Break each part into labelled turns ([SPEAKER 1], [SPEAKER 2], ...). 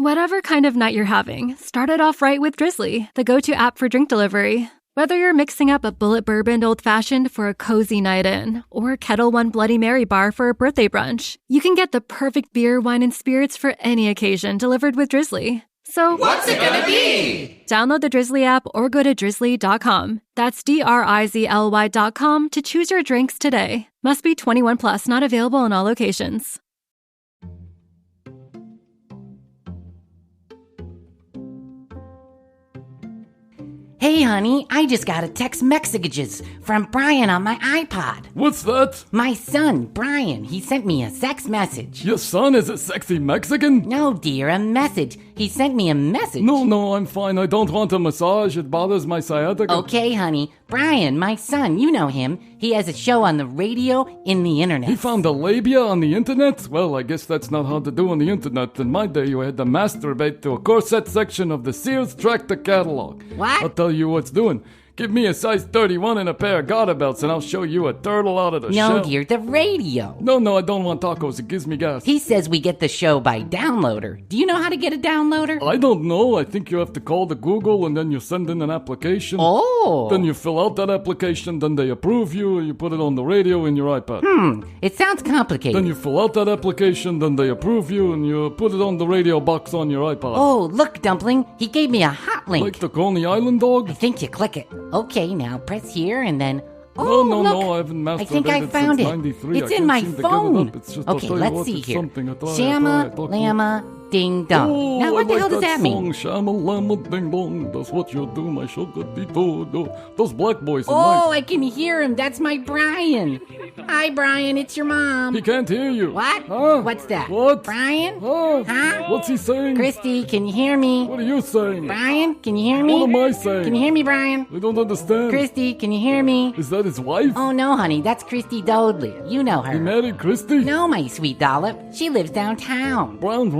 [SPEAKER 1] Whatever kind of night you're having, start it off right with Drizzly, the go-to app for drink delivery. Whether you're mixing up a bullet bourbon old-fashioned for a cozy night in, or Kettle One Bloody Mary bar for a birthday brunch, you can get the perfect beer, wine, and spirits for any occasion delivered with Drizzly. So,
[SPEAKER 2] what's it gonna be?
[SPEAKER 1] Download the Drizzly app or go to drizzly.com. That's DRIZLY.com to choose your drinks today. Must be 21 plus, not available in all locations.
[SPEAKER 3] Hey, honey, I just got a text messages from Bryan on my iPod.
[SPEAKER 4] What's that?
[SPEAKER 3] My son, Bryan, he sent me a sex message.
[SPEAKER 4] Your son is a sexy Mexican?
[SPEAKER 3] No, dear, a message. He sent me a message.
[SPEAKER 4] No, I'm fine. I don't want a massage. It bothers my sciatica.
[SPEAKER 3] Okay, honey. Bryan, my son, you know him. He has a show on the radio in the internet.
[SPEAKER 4] He found a labia on the internet? Well, I guess that's not hard to do on the internet. In my day, you had to masturbate to a corset section of the Sears Tractor catalog.
[SPEAKER 3] What?
[SPEAKER 4] I'll tell you what's doing. Give me a size 31 and a pair of garter belts and I'll show you a turtle out of the shell.
[SPEAKER 3] No, dear, the radio.
[SPEAKER 4] No, I don't want tacos. It gives me gas.
[SPEAKER 3] He says we get the show by downloader. Do you know how to get a downloader?
[SPEAKER 4] I don't know. I think you have to call the Google and then you send in an application.
[SPEAKER 3] Oh.
[SPEAKER 4] Then you fill out that application, then they approve you, and you put it on the radio in your iPad.
[SPEAKER 3] It sounds complicated.
[SPEAKER 4] Then you fill out that application, then they approve you, and you put it on the radio box on your iPod.
[SPEAKER 3] Oh, look, Dumpling. He gave me a hot link.
[SPEAKER 4] Like the Coney Island dog?
[SPEAKER 3] I think you click it. Okay, now press here and then...
[SPEAKER 4] Oh,
[SPEAKER 3] look.
[SPEAKER 4] no, I haven't masturbated
[SPEAKER 3] I think I found
[SPEAKER 4] since
[SPEAKER 3] it.
[SPEAKER 4] 93.
[SPEAKER 3] It's
[SPEAKER 4] I
[SPEAKER 3] in
[SPEAKER 4] can't
[SPEAKER 3] my
[SPEAKER 4] seem to
[SPEAKER 3] phone.
[SPEAKER 4] get it up. It's just,
[SPEAKER 3] Okay, let's see here.
[SPEAKER 4] Shama,
[SPEAKER 3] Shama, Lama, Ding Dong.
[SPEAKER 4] Oh,
[SPEAKER 3] now, what the hell does
[SPEAKER 4] that
[SPEAKER 3] that mean?
[SPEAKER 4] Shama, Lama, Ding Dong. That's what you do, my sugar. Those black boys are
[SPEAKER 3] Oh,
[SPEAKER 4] nice.
[SPEAKER 3] I can hear him. That's my Bryan. Hi, Bryan. It's your mom.
[SPEAKER 4] He can't hear you.
[SPEAKER 3] What?
[SPEAKER 4] Huh?
[SPEAKER 3] What's that?
[SPEAKER 4] What?
[SPEAKER 3] Bryan?
[SPEAKER 4] Huh? What's he saying?
[SPEAKER 3] Christy, can you hear me?
[SPEAKER 4] What are you saying?
[SPEAKER 3] Bryan, can you hear me?
[SPEAKER 4] What am I saying?
[SPEAKER 3] Can you hear me, Bryan?
[SPEAKER 4] I don't understand.
[SPEAKER 3] Christy, can you hear me?
[SPEAKER 4] Is that his wife?
[SPEAKER 3] Oh, no, honey. That's Christy Hoadley. You know her.
[SPEAKER 4] He married Christy?
[SPEAKER 3] No, my sweet dollop. She lives downtown.
[SPEAKER 4] Round.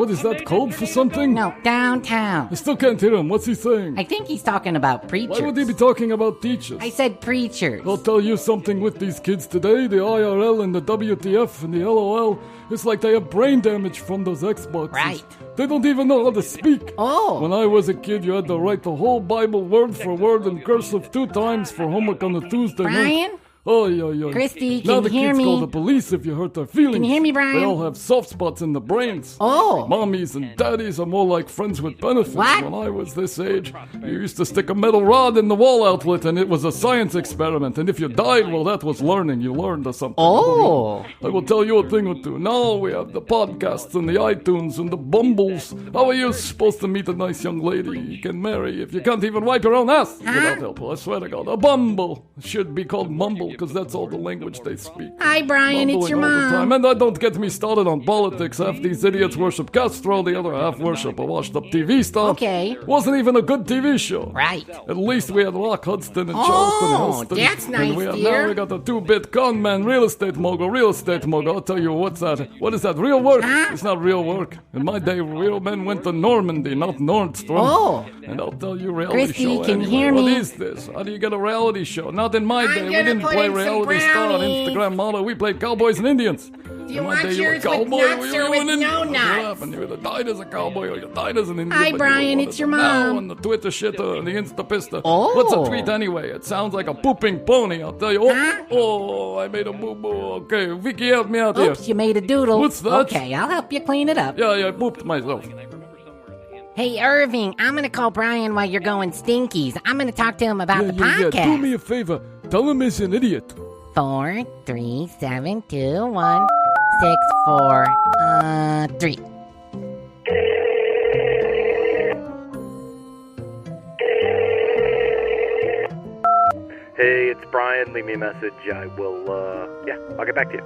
[SPEAKER 4] What is that, code for something?
[SPEAKER 3] No, downtown.
[SPEAKER 4] I still can't hear him. What's he saying?
[SPEAKER 3] I think he's talking about preachers.
[SPEAKER 4] Why would he be talking about teachers?
[SPEAKER 3] I said preachers.
[SPEAKER 4] I'll tell you something with these kids today. The IRL and the WTF and the LOL. It's like they have brain damage from those Xboxes.
[SPEAKER 3] Right.
[SPEAKER 4] They don't even know how to speak.
[SPEAKER 3] Oh.
[SPEAKER 4] When I was a kid, you had to write the whole Bible word for word in cursive 2 times for homework on a Tuesday night.
[SPEAKER 3] Bryan?
[SPEAKER 4] Oh, yeah.
[SPEAKER 3] Christy,
[SPEAKER 4] now
[SPEAKER 3] can
[SPEAKER 4] the
[SPEAKER 3] you hear
[SPEAKER 4] kids
[SPEAKER 3] me?
[SPEAKER 4] call the police if you hurt their feelings.
[SPEAKER 3] Can you hear me, Bryan?
[SPEAKER 4] They all have soft spots in the brains.
[SPEAKER 3] Oh.
[SPEAKER 4] Mommies and daddies are more like friends with benefits.
[SPEAKER 3] What?
[SPEAKER 4] When I was this age, you used to stick a metal rod in the wall outlet and it was a science experiment. And if you died, well, that was learning. You learned or something.
[SPEAKER 3] Oh.
[SPEAKER 4] I will tell you a thing or two. Now we have the podcasts and the iTunes and the Bumbles. How are you supposed to meet a nice young lady you can marry if you can't even wipe your own ass without help? I swear to God, a Bumble should be called Mumble because that's all the language they speak.
[SPEAKER 3] Hi, Bryan. It's your
[SPEAKER 4] Mumbling all the
[SPEAKER 3] mom.
[SPEAKER 4] time. And don't get me started on politics. Half these idiots worship Castro, the other half worship a washed-up TV star.
[SPEAKER 3] Okay.
[SPEAKER 4] Wasn't even a good TV show.
[SPEAKER 3] Right.
[SPEAKER 4] At least we had Rock Hudson and Charleston Heston.
[SPEAKER 3] That's nice,
[SPEAKER 4] and we have,
[SPEAKER 3] dear.
[SPEAKER 4] Now we got the 2-bit con man, real estate mogul. I'll tell you, what's that? What is that, real work?
[SPEAKER 3] Huh?
[SPEAKER 4] It's not real work. In my day, real men went to Normandy, not Nordstrom.
[SPEAKER 3] Oh.
[SPEAKER 4] And I'll tell you, reality
[SPEAKER 3] Christy,
[SPEAKER 4] show
[SPEAKER 3] can you
[SPEAKER 4] anyway.
[SPEAKER 3] hear
[SPEAKER 4] What
[SPEAKER 3] me?
[SPEAKER 4] is this? How do you get a reality show? Not in my day. We
[SPEAKER 2] gonna
[SPEAKER 4] didn't
[SPEAKER 2] put
[SPEAKER 4] play
[SPEAKER 2] in some
[SPEAKER 4] reality star on
[SPEAKER 2] brownies.
[SPEAKER 4] Instagram model. We played cowboys and Indians.
[SPEAKER 2] Do you
[SPEAKER 4] In my
[SPEAKER 2] want
[SPEAKER 4] day, you were a
[SPEAKER 2] yours with
[SPEAKER 4] cowboy,
[SPEAKER 2] nuts
[SPEAKER 4] you
[SPEAKER 2] or
[SPEAKER 4] were
[SPEAKER 2] with
[SPEAKER 4] an Indian.
[SPEAKER 2] no
[SPEAKER 4] What
[SPEAKER 2] nuts?
[SPEAKER 4] happened? You either died as a cowboy or you died as an Indian.
[SPEAKER 3] Hi,
[SPEAKER 4] but you
[SPEAKER 3] Bryan,
[SPEAKER 4] were
[SPEAKER 3] it's your
[SPEAKER 4] now
[SPEAKER 3] mom.
[SPEAKER 4] on the Twitter shitter and the Insta pista.
[SPEAKER 3] Oh.
[SPEAKER 4] What's a tweet anyway? It sounds like a pooping pony. I'll tell you. Oh,
[SPEAKER 3] Huh?
[SPEAKER 4] oh, I made a boo-boo. Okay, Vicky, help me out here.
[SPEAKER 3] Oops, you made a doodle.
[SPEAKER 4] What's that?
[SPEAKER 3] Okay, I'll help you clean it up.
[SPEAKER 4] Yeah, I pooped myself.
[SPEAKER 3] Hey, Irving, I'm going to call Bryan while you're going stinkies. I'm going to talk to him about the
[SPEAKER 4] Yeah.
[SPEAKER 3] podcast.
[SPEAKER 4] Do me a favor. Tell him he's an idiot.
[SPEAKER 3] 4, 3, 7, 2, 1, 6, 4, 3.
[SPEAKER 5] Hey, it's Bryan. Leave me a message. I will, I'll get back to you.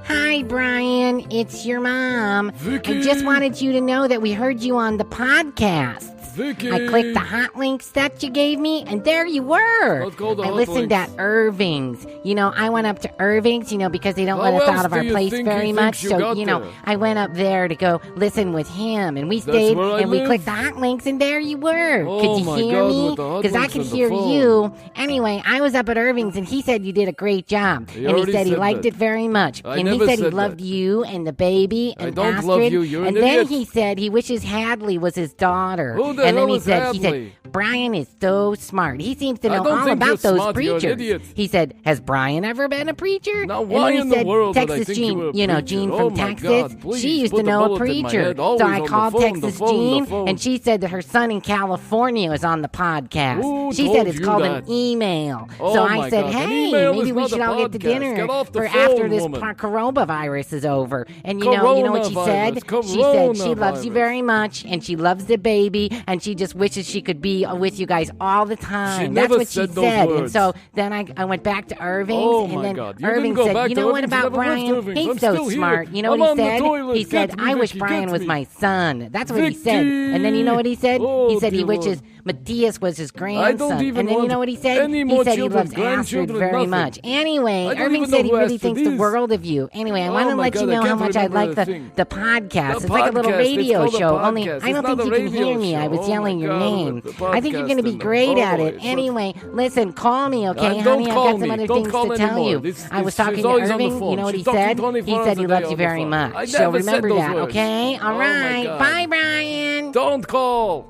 [SPEAKER 3] Hi, Bryan. It's your mom.
[SPEAKER 4] Vicky.
[SPEAKER 3] I just wanted you to know that we heard you on the podcasts.
[SPEAKER 4] Vicky.
[SPEAKER 3] I clicked the hot links that you gave me, and there you were.
[SPEAKER 4] Let's go to
[SPEAKER 3] I
[SPEAKER 4] hot
[SPEAKER 3] listened
[SPEAKER 4] links.
[SPEAKER 3] at Irving's. I went up to Irving's, because they don't
[SPEAKER 4] How
[SPEAKER 3] let us
[SPEAKER 4] else
[SPEAKER 3] out of
[SPEAKER 4] do
[SPEAKER 3] our
[SPEAKER 4] you
[SPEAKER 3] place
[SPEAKER 4] think
[SPEAKER 3] very
[SPEAKER 4] he
[SPEAKER 3] much.
[SPEAKER 4] thinks you
[SPEAKER 3] So,
[SPEAKER 4] got there?
[SPEAKER 3] I went up there to go listen with him, and we stayed,
[SPEAKER 4] where I
[SPEAKER 3] and we
[SPEAKER 4] live?
[SPEAKER 3] clicked the hot links, and there you were.
[SPEAKER 4] Oh,
[SPEAKER 3] Could you
[SPEAKER 4] my
[SPEAKER 3] hear
[SPEAKER 4] God,
[SPEAKER 3] me?
[SPEAKER 4] with the hot
[SPEAKER 3] Because I
[SPEAKER 4] links
[SPEAKER 3] could
[SPEAKER 4] and the
[SPEAKER 3] hear
[SPEAKER 4] phone.
[SPEAKER 3] you. Anyway, I was up at Irving's, and he said you did a great job.
[SPEAKER 4] He
[SPEAKER 3] And he
[SPEAKER 4] already
[SPEAKER 3] said he
[SPEAKER 4] said
[SPEAKER 3] liked
[SPEAKER 4] that.
[SPEAKER 3] it very much.
[SPEAKER 4] I
[SPEAKER 3] And he
[SPEAKER 4] never
[SPEAKER 3] said he
[SPEAKER 4] said
[SPEAKER 3] loved
[SPEAKER 4] that.
[SPEAKER 3] you and the baby and
[SPEAKER 4] I don't
[SPEAKER 3] Astrid.
[SPEAKER 4] love you. You're
[SPEAKER 3] and
[SPEAKER 4] an
[SPEAKER 3] then
[SPEAKER 4] idiot.
[SPEAKER 3] he said he wishes Hoadley was his daughter.
[SPEAKER 4] Who the
[SPEAKER 3] and then
[SPEAKER 4] hell
[SPEAKER 3] he
[SPEAKER 4] is
[SPEAKER 3] said,
[SPEAKER 4] Hoadley?
[SPEAKER 3] Brian is so smart. He seems to
[SPEAKER 4] I
[SPEAKER 3] know
[SPEAKER 4] don't
[SPEAKER 3] all
[SPEAKER 4] think
[SPEAKER 3] about
[SPEAKER 4] you're
[SPEAKER 3] those
[SPEAKER 4] smart. You're an
[SPEAKER 3] preachers.
[SPEAKER 4] idiot.
[SPEAKER 3] He said, has Brian ever been a preacher?
[SPEAKER 4] Now,
[SPEAKER 3] And
[SPEAKER 4] why
[SPEAKER 3] then he
[SPEAKER 4] in the
[SPEAKER 3] said,
[SPEAKER 4] world would I
[SPEAKER 3] Texas
[SPEAKER 4] think you
[SPEAKER 3] Jean,
[SPEAKER 4] were a preacher?
[SPEAKER 3] Jean
[SPEAKER 4] Oh,
[SPEAKER 3] from
[SPEAKER 4] my
[SPEAKER 3] Texas,
[SPEAKER 4] God, please,
[SPEAKER 3] she used
[SPEAKER 4] put
[SPEAKER 3] to
[SPEAKER 4] the
[SPEAKER 3] know a
[SPEAKER 4] bullet in my
[SPEAKER 3] preacher.
[SPEAKER 4] head. Always
[SPEAKER 3] So I
[SPEAKER 4] on the
[SPEAKER 3] called
[SPEAKER 4] phone,
[SPEAKER 3] Texas
[SPEAKER 4] the phone,
[SPEAKER 3] Jean,
[SPEAKER 4] the phone.
[SPEAKER 3] and she said that her son in California is on the podcast.
[SPEAKER 4] Who
[SPEAKER 3] She
[SPEAKER 4] told
[SPEAKER 3] said it's
[SPEAKER 4] you
[SPEAKER 3] called
[SPEAKER 4] that?
[SPEAKER 3] an email.
[SPEAKER 4] Oh,
[SPEAKER 3] So I
[SPEAKER 4] my
[SPEAKER 3] said,
[SPEAKER 4] God. An
[SPEAKER 3] hey,
[SPEAKER 4] email
[SPEAKER 3] maybe
[SPEAKER 4] is
[SPEAKER 3] we
[SPEAKER 4] not
[SPEAKER 3] should
[SPEAKER 4] a
[SPEAKER 3] all get to
[SPEAKER 4] podcast.
[SPEAKER 3] dinner
[SPEAKER 4] Get off the
[SPEAKER 3] for
[SPEAKER 4] phone,
[SPEAKER 3] after this
[SPEAKER 4] woman.
[SPEAKER 3] coronavirus is over. And you know what she said? She said she loves you
[SPEAKER 4] Coronavirus.
[SPEAKER 3] very much, and she loves the baby, and she just wishes she could be with you guys all the time.
[SPEAKER 4] She
[SPEAKER 3] That's
[SPEAKER 4] never
[SPEAKER 3] what she
[SPEAKER 4] said those
[SPEAKER 3] said. And
[SPEAKER 4] words.
[SPEAKER 3] so then I went back to Irving's,
[SPEAKER 4] Oh,
[SPEAKER 3] and
[SPEAKER 4] my
[SPEAKER 3] then
[SPEAKER 4] God. You
[SPEAKER 3] Irving
[SPEAKER 4] didn't go
[SPEAKER 3] said,
[SPEAKER 4] back
[SPEAKER 3] you
[SPEAKER 4] to
[SPEAKER 3] know what
[SPEAKER 4] Irving's.
[SPEAKER 3] about
[SPEAKER 4] You never left
[SPEAKER 3] Brian?
[SPEAKER 4] Irving's.
[SPEAKER 3] He's
[SPEAKER 4] I'm
[SPEAKER 3] so
[SPEAKER 4] still here.
[SPEAKER 3] smart. You know
[SPEAKER 4] I'm
[SPEAKER 3] what
[SPEAKER 4] on
[SPEAKER 3] he
[SPEAKER 4] the
[SPEAKER 3] said?
[SPEAKER 4] toilet.
[SPEAKER 3] He said,
[SPEAKER 4] Get me,
[SPEAKER 3] I wish
[SPEAKER 4] Vicky,
[SPEAKER 3] Brian
[SPEAKER 4] get
[SPEAKER 3] was
[SPEAKER 4] me.
[SPEAKER 3] my son. That's what he said.
[SPEAKER 4] Vicky!
[SPEAKER 3] And then you know what he said?
[SPEAKER 4] Oh,
[SPEAKER 3] He said he
[SPEAKER 4] dear
[SPEAKER 3] wishes
[SPEAKER 4] Lord.
[SPEAKER 3] Matthias was his grandson.
[SPEAKER 4] even
[SPEAKER 3] And then you
[SPEAKER 4] want
[SPEAKER 3] know what he said?
[SPEAKER 4] any
[SPEAKER 3] He
[SPEAKER 4] more
[SPEAKER 3] said he
[SPEAKER 4] children,
[SPEAKER 3] loves Astrid
[SPEAKER 4] grandchildren,
[SPEAKER 3] very
[SPEAKER 4] nothing.
[SPEAKER 3] much. Anyway,
[SPEAKER 4] I don't
[SPEAKER 3] Irving
[SPEAKER 4] even
[SPEAKER 3] said
[SPEAKER 4] know
[SPEAKER 3] he
[SPEAKER 4] who
[SPEAKER 3] really
[SPEAKER 4] Astrid
[SPEAKER 3] thinks the
[SPEAKER 4] is.
[SPEAKER 3] world of you. Anyway, I
[SPEAKER 4] Oh,
[SPEAKER 3] want to
[SPEAKER 4] my
[SPEAKER 3] let
[SPEAKER 4] God,
[SPEAKER 3] you
[SPEAKER 4] I
[SPEAKER 3] know how
[SPEAKER 4] can't
[SPEAKER 3] much I
[SPEAKER 4] remember
[SPEAKER 3] like
[SPEAKER 4] a
[SPEAKER 3] the
[SPEAKER 4] thing.
[SPEAKER 3] podcast.
[SPEAKER 4] The
[SPEAKER 3] It's like a little
[SPEAKER 4] podcast.
[SPEAKER 3] radio
[SPEAKER 4] It's called a
[SPEAKER 3] show. Only
[SPEAKER 4] podcast.
[SPEAKER 3] I
[SPEAKER 4] It's
[SPEAKER 3] don't
[SPEAKER 4] not
[SPEAKER 3] think
[SPEAKER 4] a
[SPEAKER 3] you can
[SPEAKER 4] radio
[SPEAKER 3] hear me. I
[SPEAKER 4] show.
[SPEAKER 3] was
[SPEAKER 4] Oh,
[SPEAKER 3] yelling
[SPEAKER 4] my
[SPEAKER 3] your
[SPEAKER 4] God,
[SPEAKER 3] name.
[SPEAKER 4] with the
[SPEAKER 3] I think you're going to be
[SPEAKER 4] podcast
[SPEAKER 3] great
[SPEAKER 4] and the
[SPEAKER 3] at it.
[SPEAKER 4] voice.
[SPEAKER 3] Anyway, listen, call me, okay,
[SPEAKER 4] Don't
[SPEAKER 3] honey? I've
[SPEAKER 4] call
[SPEAKER 3] got some
[SPEAKER 4] me.
[SPEAKER 3] other
[SPEAKER 4] Don't
[SPEAKER 3] things
[SPEAKER 4] call
[SPEAKER 3] to tell
[SPEAKER 4] anymore.
[SPEAKER 3] you.
[SPEAKER 4] This-
[SPEAKER 3] I was
[SPEAKER 4] she's
[SPEAKER 3] talking to
[SPEAKER 4] always on the
[SPEAKER 3] Irving.
[SPEAKER 4] phone.
[SPEAKER 3] You know what
[SPEAKER 4] She's
[SPEAKER 3] he
[SPEAKER 4] talking
[SPEAKER 3] said?
[SPEAKER 4] 24
[SPEAKER 3] He
[SPEAKER 4] hours
[SPEAKER 3] said
[SPEAKER 4] a
[SPEAKER 3] he
[SPEAKER 4] day
[SPEAKER 3] loves
[SPEAKER 4] on
[SPEAKER 3] you
[SPEAKER 4] the
[SPEAKER 3] very
[SPEAKER 4] phone.
[SPEAKER 3] much.
[SPEAKER 4] I
[SPEAKER 3] So
[SPEAKER 4] never said
[SPEAKER 3] remember
[SPEAKER 4] those
[SPEAKER 3] that,
[SPEAKER 4] words.
[SPEAKER 3] okay? All
[SPEAKER 4] Oh, my
[SPEAKER 3] right.
[SPEAKER 4] God.
[SPEAKER 3] Bye, Brian.
[SPEAKER 4] Don't call.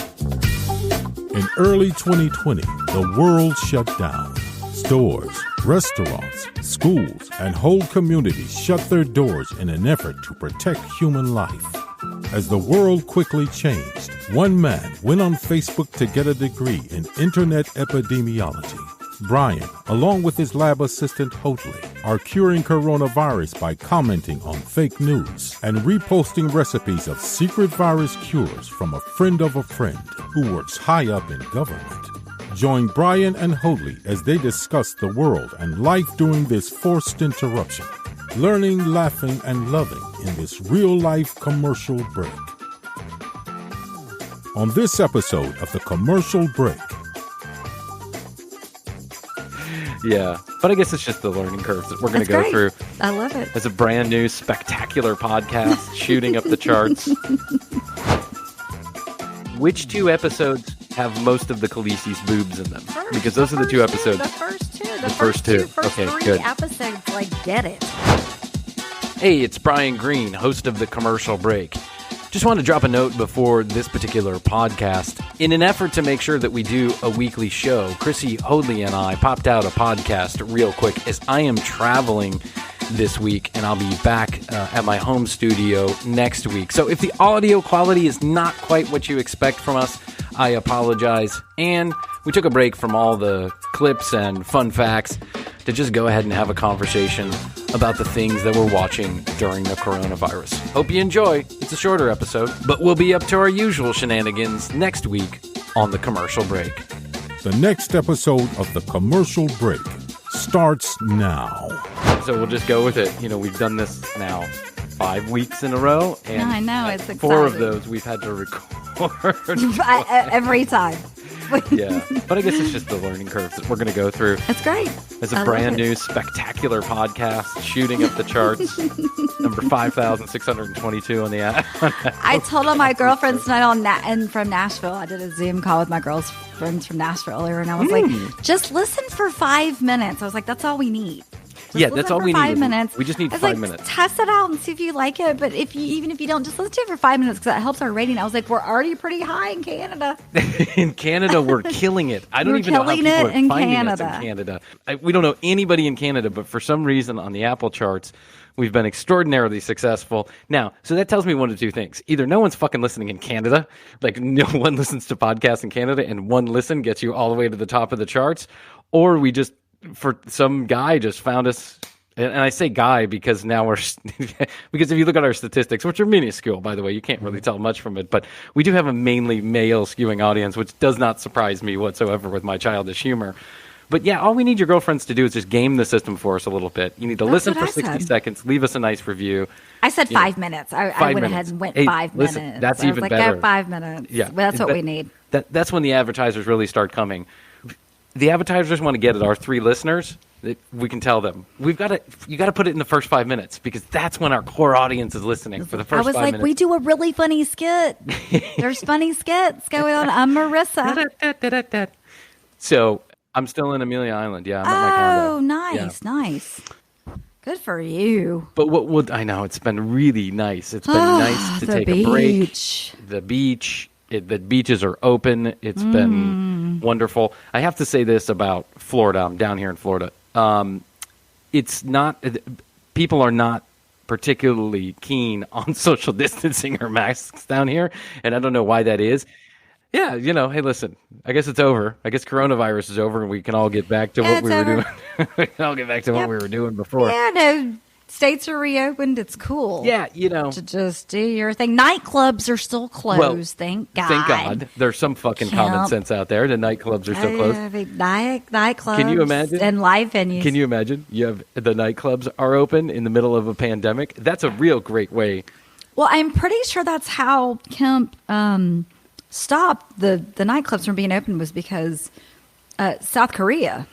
[SPEAKER 6] In early 2020, the world shut down. Stores, restaurants, schools, and whole communities shut their doors in an effort to protect human life. As the world quickly changed, one man went on Facebook to get a degree in internet epidemiology. Brian, along with his lab assistant Hoadley, are curing coronavirus by commenting on fake news and reposting recipes of secret virus cures from a friend of a friend who works high up in government. Join Bryan and Hoadley as they discuss the world and life during this forced interruption, learning, laughing, and loving in this real-life commercial break. On this episode of The Commercial Break,
[SPEAKER 7] Yeah, but I guess it's just the learning curves that we're going to go through.
[SPEAKER 2] I love it.
[SPEAKER 7] It's a brand new, spectacular podcast shooting up the charts. Which two episodes have most of the Khaleesi's boobs in them? Because those are the two episodes.
[SPEAKER 2] The first two. The
[SPEAKER 7] first two.
[SPEAKER 2] First
[SPEAKER 7] Okay,
[SPEAKER 2] three
[SPEAKER 7] good.
[SPEAKER 2] episodes, like, get it.
[SPEAKER 7] Hey, it's Brian Green, host of The Commercial Break. Just want to drop a note before this particular podcast. In an effort to make sure that we do a weekly show, Krissy, Hoadley, and I popped out a podcast real quick as I am traveling this week, and I'll be back at my home studio next week. So if the audio quality is not quite what you expect from us, I apologize. And we took a break from all the clips and fun facts to just go ahead and have a conversation about the things that we're watching during the coronavirus. Hope you enjoy. It's a shorter episode, but we'll be up to our usual shenanigans next week on The Commercial Break.
[SPEAKER 6] the next episode of The Commercial Break starts now.
[SPEAKER 7] So we'll just go with it. You know, we've done this now 5 weeks in a row, and
[SPEAKER 2] I know, it's exciting.
[SPEAKER 7] 4 of those we've had to record.
[SPEAKER 2] Every time.
[SPEAKER 7] Yeah, but I guess it's just the learning curves that we're going to go through.
[SPEAKER 2] That's great.
[SPEAKER 7] It's
[SPEAKER 2] I
[SPEAKER 7] a
[SPEAKER 2] love
[SPEAKER 7] brand
[SPEAKER 2] it.
[SPEAKER 7] new, spectacular podcast shooting up the charts. Number 5,622 on the app.
[SPEAKER 2] I told all my girlfriends tonight and from Nashville. I did a Zoom call with my girlfriends from Nashville earlier, and I was like, just listen for 5 minutes. I was like, that's all we need. Just
[SPEAKER 7] Yeah, that's
[SPEAKER 2] listen
[SPEAKER 7] all
[SPEAKER 2] for
[SPEAKER 7] we need.
[SPEAKER 2] 5 minutes.
[SPEAKER 7] We just need
[SPEAKER 2] I was
[SPEAKER 7] 5
[SPEAKER 2] like,
[SPEAKER 7] minutes.
[SPEAKER 2] Test it out and see if you like it. But even if you don't, just listen to it for 5 minutes because that helps our rating. I was like, we're already pretty high in Canada.
[SPEAKER 7] In Canada, we're killing it. I don't
[SPEAKER 2] We're
[SPEAKER 7] even know how
[SPEAKER 2] killing
[SPEAKER 7] people
[SPEAKER 2] it
[SPEAKER 7] are
[SPEAKER 2] in
[SPEAKER 7] finding us
[SPEAKER 2] Canada.
[SPEAKER 7] in Canada. We don't know anybody in Canada, but for some reason on the Apple charts, we've been extraordinarily successful. Now, so that tells me one of two things. Either no one's fucking listening in Canada, like no one listens to podcasts in Canada, and one listen gets you all the way to the top of the charts, or we just, for some guy just found us And I say guy because now because if you look at our statistics, which are minuscule, by the way, you can't really tell much from it, but we do have a mainly male skewing audience, which does not surprise me whatsoever with my childish humor. But yeah, all we need your girlfriends to do is just game the system for us a little bit. You need to listen for 60 seconds, leave us a nice review.
[SPEAKER 2] I said 5 minutes. I went ahead and went 5 minutes.
[SPEAKER 7] Listen, that's
[SPEAKER 2] I was
[SPEAKER 7] even
[SPEAKER 2] like,
[SPEAKER 7] better.
[SPEAKER 2] Go 5 minutes.
[SPEAKER 7] Yeah,
[SPEAKER 2] that's what we need.
[SPEAKER 7] That's when the advertisers really start coming. The advertisers want to get at our 3 listeners. We can tell them you got to put it in the first 5 minutes because that's when our core audience is listening for the first 5 minutes.
[SPEAKER 2] I was like, we do a really funny skit. There's funny skits going on. I'm Marissa.
[SPEAKER 7] So I'm still in Amelia Island. Yeah. I'm at my condo.
[SPEAKER 2] Oh, nice, nice. Good for you.
[SPEAKER 7] But what would I know? It's been really nice. It's been nice to take a break. The beach. The beaches are open. It's been wonderful. I have to say this about Florida. I'm down here in Florida. It's not, people are not particularly keen on social distancing or masks down here. And I don't know why that is. Yeah, hey, listen, I guess it's over. I guess coronavirus is over and we can all get back to what we were doing. We can all get back to what we were doing before.
[SPEAKER 2] Yeah, no. States are reopened. It's cool.
[SPEAKER 7] Yeah,
[SPEAKER 2] to just do your thing. Nightclubs are still closed.
[SPEAKER 7] Well,
[SPEAKER 2] thank God.
[SPEAKER 7] Thank God. There's some fucking common sense out there. The nightclubs are still closed.
[SPEAKER 2] Nightclubs.
[SPEAKER 7] Can you imagine?
[SPEAKER 2] And live venues.
[SPEAKER 7] Can you imagine? You have the nightclubs are open in the middle of a pandemic. That's a real great way.
[SPEAKER 2] Well, I'm pretty sure that's how Kemp stopped the nightclubs from being open was because South Korea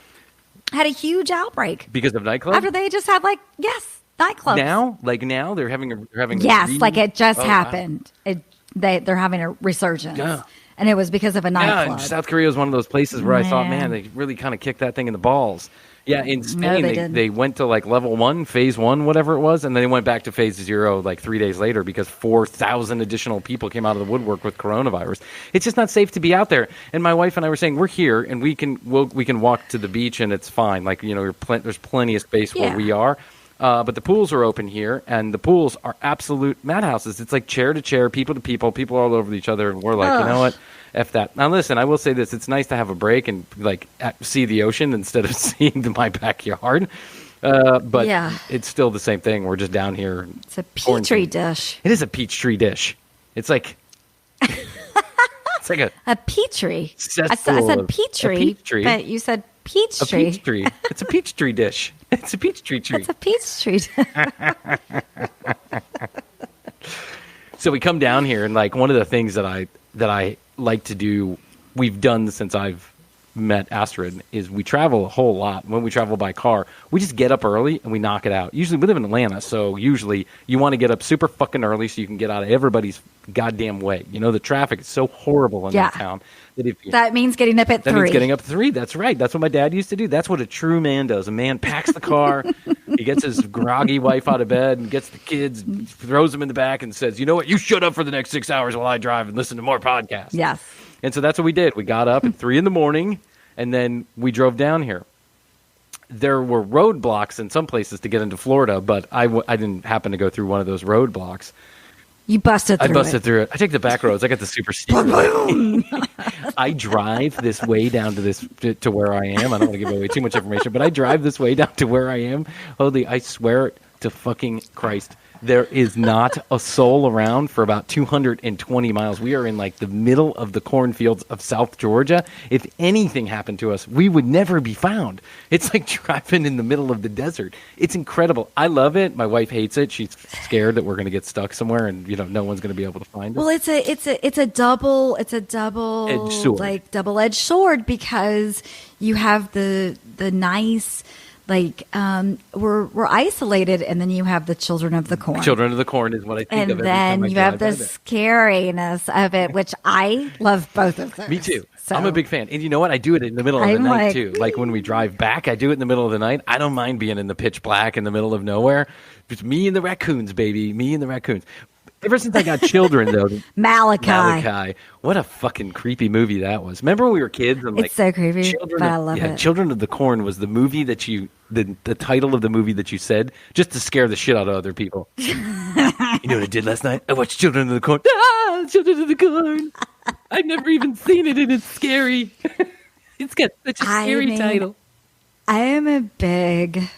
[SPEAKER 2] had a huge outbreak
[SPEAKER 7] because of nightclubs.
[SPEAKER 2] After they just had nightclubs.
[SPEAKER 7] Now they're having
[SPEAKER 2] yes, it just happened. Wow. They're having a resurgence, and it was because of a nightclub.
[SPEAKER 7] Yeah, South Korea was one of those places where I thought, man, they really kind of kicked that thing in the balls. Yeah, in Spain they went to level 1, phase 1, whatever it was, and then they went back to phase 0 3 days later because 4,000 additional people came out of the woodwork with coronavirus. It's just not safe to be out there. And my wife and I were saying we're here and we can walk to the beach and it's fine. There's plenty of space where we are. But the pools are open here, and the pools are absolute madhouses. It's like chair to chair, people to people. People are all over each other, and we're like, you know what? F that. Now, listen, I will say this. It's nice to have a break and, see the ocean instead of seeing my backyard. But it's still the same thing. We're just down here.
[SPEAKER 2] It's a petri dish.
[SPEAKER 7] It is a peach-tree dish. It's like... it's like a
[SPEAKER 2] petri.
[SPEAKER 7] I
[SPEAKER 2] said petri, but you said peach tree.
[SPEAKER 7] A peach tree. It's a peach tree dish. It's a peach tree tree.
[SPEAKER 2] It's a peach tree.
[SPEAKER 7] So we come down here, and one of the things that I like to do, we've done since I've met Astrid, is we travel a whole lot. When we travel by car, we just get up early and we knock it out. Usually we live in Atlanta, so usually you want to get up super fucking early so you can get out of everybody's goddamn way. The traffic is so horrible in that town.
[SPEAKER 2] That means getting up at 3.
[SPEAKER 7] That means getting up at 3. That's right. That's what my dad used to do. That's what a true man does. A man packs the car, he gets his groggy wife out of bed and gets the kids, throws them in the back and says, you know what, you shut up for the next 6 hours while I drive and listen to more podcasts.
[SPEAKER 2] Yes.
[SPEAKER 7] And so that's what we did. We got up at 3 a.m, and then we drove down here. There were roadblocks in some places to get into Florida, but I didn't happen to go through one of those roadblocks.
[SPEAKER 2] You busted through it.
[SPEAKER 7] I busted through it. I take the back roads. I got the super steep. I drive this way down to where I am. I don't want to give away too much information, but I drive this way down to where I am. Holy, I swear to fucking Christ, there is not a soul around for about 220 miles. We are in the middle of the cornfields of South Georgia. If anything happened to us, we would never be found. It's like driving in the middle of the desert. It's incredible. I love it. My wife hates it. She's scared that we're going to get stuck somewhere and no one's going to be able to find us.
[SPEAKER 2] Well, it's a double-edged sword. Double-edged sword because you have the nice. We're isolated, and then you have the children of the corn.
[SPEAKER 7] Children of the corn is what I think of.
[SPEAKER 2] And then you have the scariness of it, which I love both of those.
[SPEAKER 7] Me too. So, I'm a big fan. And you know what? I do it in the middle of the night, too. When we drive back, I do it in the middle of the night. I don't mind being in the pitch black in the middle of nowhere. It's me and the raccoons, baby. Me and the raccoons. Ever since I got children, though. Malachi. What a fucking creepy movie that was. Remember when we were kids? And
[SPEAKER 2] it's so creepy, but I love it.
[SPEAKER 7] Children of the Corn was the movie that the title of the movie that you said just to scare the shit out of other people. You know what I did last night? I watched Children of the Corn. Children of the Corn. I've never even seen it, and it's scary. It's got such a scary title.
[SPEAKER 2] I am a big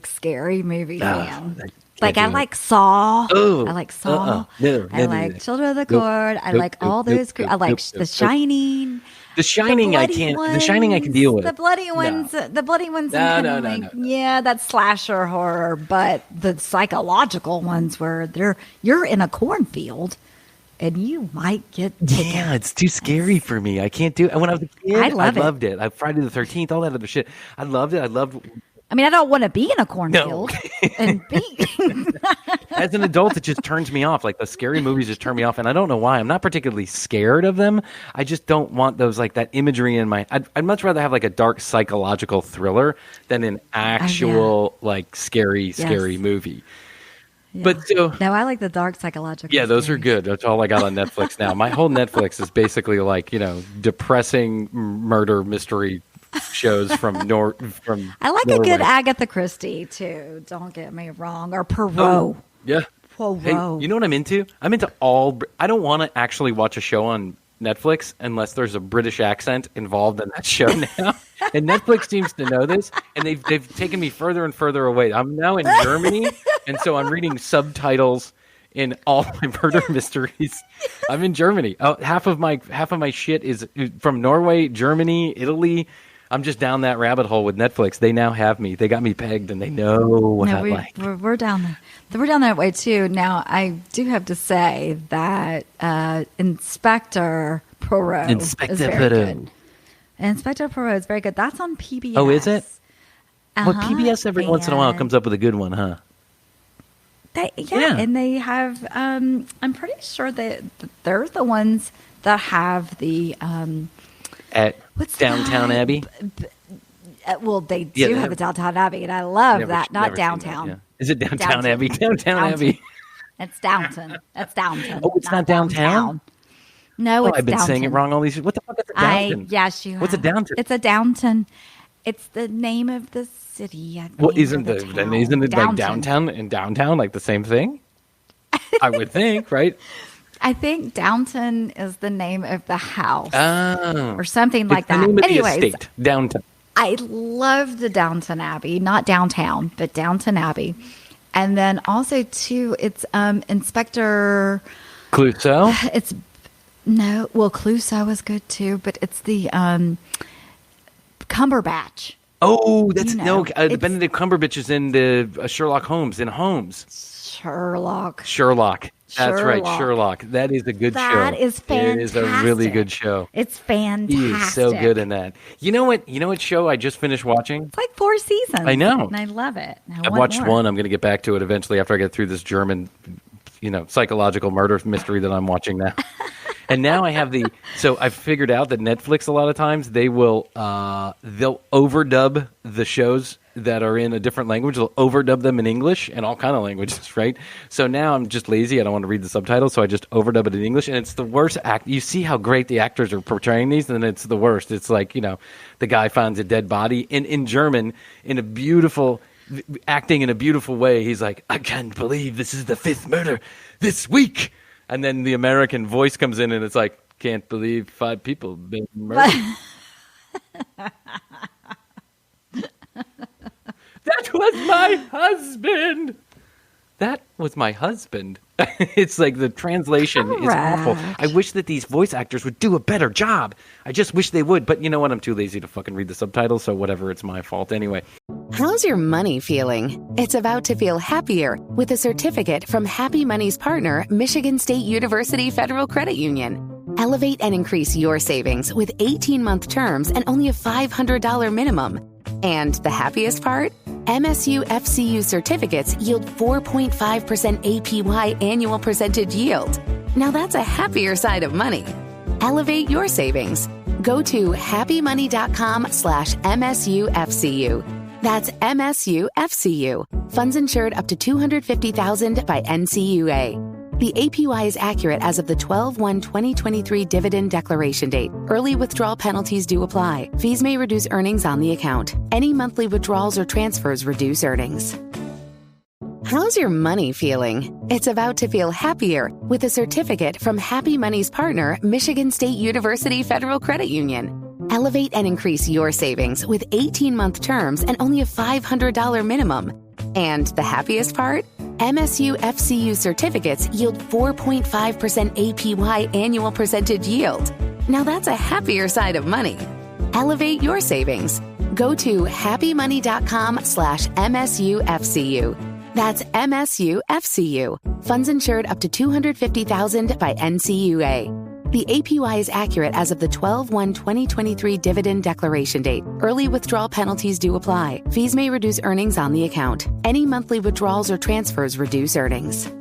[SPEAKER 2] scary movie fan. I like Saw.
[SPEAKER 7] Oh,
[SPEAKER 2] I like Saw.
[SPEAKER 7] No,
[SPEAKER 2] I like Children of the Corn. I like all those. I like The Shining.
[SPEAKER 7] The Shining, I can't. The Shining, I can deal with.
[SPEAKER 2] The bloody ones.
[SPEAKER 7] No.
[SPEAKER 2] The bloody ones.
[SPEAKER 7] No.
[SPEAKER 2] Yeah, that's slasher horror. But the psychological ones, where you're in a cornfield, and you might get taken.
[SPEAKER 7] Yeah, it's too scary for me. I can't do it. When I was a kid, I loved it. Friday the 13th, all that other shit. I loved it.
[SPEAKER 2] I mean, I don't want to be in a cornfield and be.
[SPEAKER 7] As an adult, it just turns me off. Like the scary movies just turn me off, and I don't know why. I'm not particularly scared of them. I just don't want those that imagery in my. I'd much rather have a dark psychological thriller than an actual scary movie. Yeah. But
[SPEAKER 2] no, I like the dark psychological.
[SPEAKER 7] Yeah, those are good. That's all I got on Netflix now. My whole Netflix is basically depressing murder mystery shows from
[SPEAKER 2] I like
[SPEAKER 7] Norway.
[SPEAKER 2] A good Agatha Christie too. Don't get me wrong. Or Poirot.
[SPEAKER 7] Oh, yeah.
[SPEAKER 2] Poirot.
[SPEAKER 7] Hey, you know what I'm into? I'm into all. I don't want to actually watch a show on Netflix unless there's a British accent involved in that show now. And Netflix seems to know this, and they've taken me further and further away. I'm now in Germany, and so I'm reading subtitles in all my murder mysteries. I'm in Germany. Half of my shit is from Norway, Germany, Italy. I'm just down that rabbit hole with Netflix. They now have me. They got me pegged, and they know what I like.
[SPEAKER 2] We're down there. We're down that way too. Now, I do have to say that Inspector Poirot is very good. Inspector Poirot is very good. That's on PBS.
[SPEAKER 7] Oh, is it? Well, PBS every once in a while comes up with a good one, huh?
[SPEAKER 2] And they have. I'm pretty sure that they're the ones that have the.
[SPEAKER 7] At Downtown Abbey?
[SPEAKER 2] Well, they do have the Downtown Abbey, and I love that. Not downtown.
[SPEAKER 7] Yeah. Is it Downtown Abbey? Downtown Abbey.
[SPEAKER 2] It's Downton. That's Downton.
[SPEAKER 7] Oh, it's not downtown?
[SPEAKER 2] No, it's
[SPEAKER 7] I've been
[SPEAKER 2] Downton.
[SPEAKER 7] saying it wrong all these years. What the fuck is a Downton?
[SPEAKER 2] Yes, you have.
[SPEAKER 7] What's a Downton?
[SPEAKER 2] It's a Downton. It's the name of the city.
[SPEAKER 7] Well, isn't it like downtown and downtown like the same thing? I would think, right?
[SPEAKER 2] I think Downton is the name of the house or something
[SPEAKER 7] It's
[SPEAKER 2] like that.
[SPEAKER 7] the name of
[SPEAKER 2] Anyways,
[SPEAKER 7] the estate, Downton.
[SPEAKER 2] I love the Downton Abbey, not downtown, but Downton Abbey. And then also too, it's Inspector
[SPEAKER 7] Clouseau.
[SPEAKER 2] Clouseau is good too, but it's the Cumberbatch.
[SPEAKER 7] Oh, that's Benedict Cumberbatch is in the Sherlock Holmes in Holmes. Sherlock. That's right, Sherlock. That is a good show.
[SPEAKER 2] That is fantastic.
[SPEAKER 7] It is a really good show.
[SPEAKER 2] It's fantastic.
[SPEAKER 7] He is so good in that. You know what show I just finished watching?
[SPEAKER 2] It's like 4 seasons.
[SPEAKER 7] I know.
[SPEAKER 2] And I love it.
[SPEAKER 7] I've watched one. I'm going to get back to it eventually after I get through this German, psychological murder mystery that I'm watching now. And now I have so I've figured out that Netflix a lot of times they'll overdub the shows that are in a different language. They'll overdub them in English and all kind of languages, right? So now I'm just lazy. I don't want to read the subtitles, so I just overdub it in English, and it's the worst act. You see how great the actors are portraying these, and it's the worst. It's like, the guy finds a dead body in German acting in a beautiful way. He's like, I can't believe this is the 5th murder this week. And then the American voice comes in and it's like, can't believe 5 people have been murdered. That was my husband. That was my husband. It's like the translation is awful. I wish that these voice actors would do a better job. I just wish they would. But you know what? I'm too lazy to fucking read the subtitles, so whatever. It's my fault anyway.
[SPEAKER 8] How's your money feeling? It's about to feel happier with a certificate from Happy Money's partner, Michigan State University Federal Credit Union. Elevate and increase your savings with 18-month terms and only a $500 minimum. And the happiest part? MSU FCU certificates yield 4.5% APY annual percentage yield. Now that's a happier side of money. Elevate your savings. Go to happymoney.com/MSUFCU. That's MSUFCU. Funds insured up to $250,000 by NCUA. The APY is accurate as of the 12/1/2023 dividend declaration date. Early withdrawal penalties do apply. Fees may reduce earnings on the account. Any monthly withdrawals or transfers reduce earnings. How's your money feeling? It's about to feel happier with a certificate from Happy Money's partner, Michigan State University Federal Credit Union. Elevate and increase your savings with 18-month terms and only a $500 minimum. And the happiest part? MSU FCU certificates yield 4.5% APY annual percentage yield. Now that's a happier side of money. Elevate your savings. Go to happymoney.com/MSUFCU. That's MSUFCU. Funds insured up to $250,000 by NCUA. The APY is accurate as of the 12/1/2023 dividend declaration date. Early withdrawal penalties do apply. Fees may reduce earnings on the account. Any monthly withdrawals or transfers reduce earnings.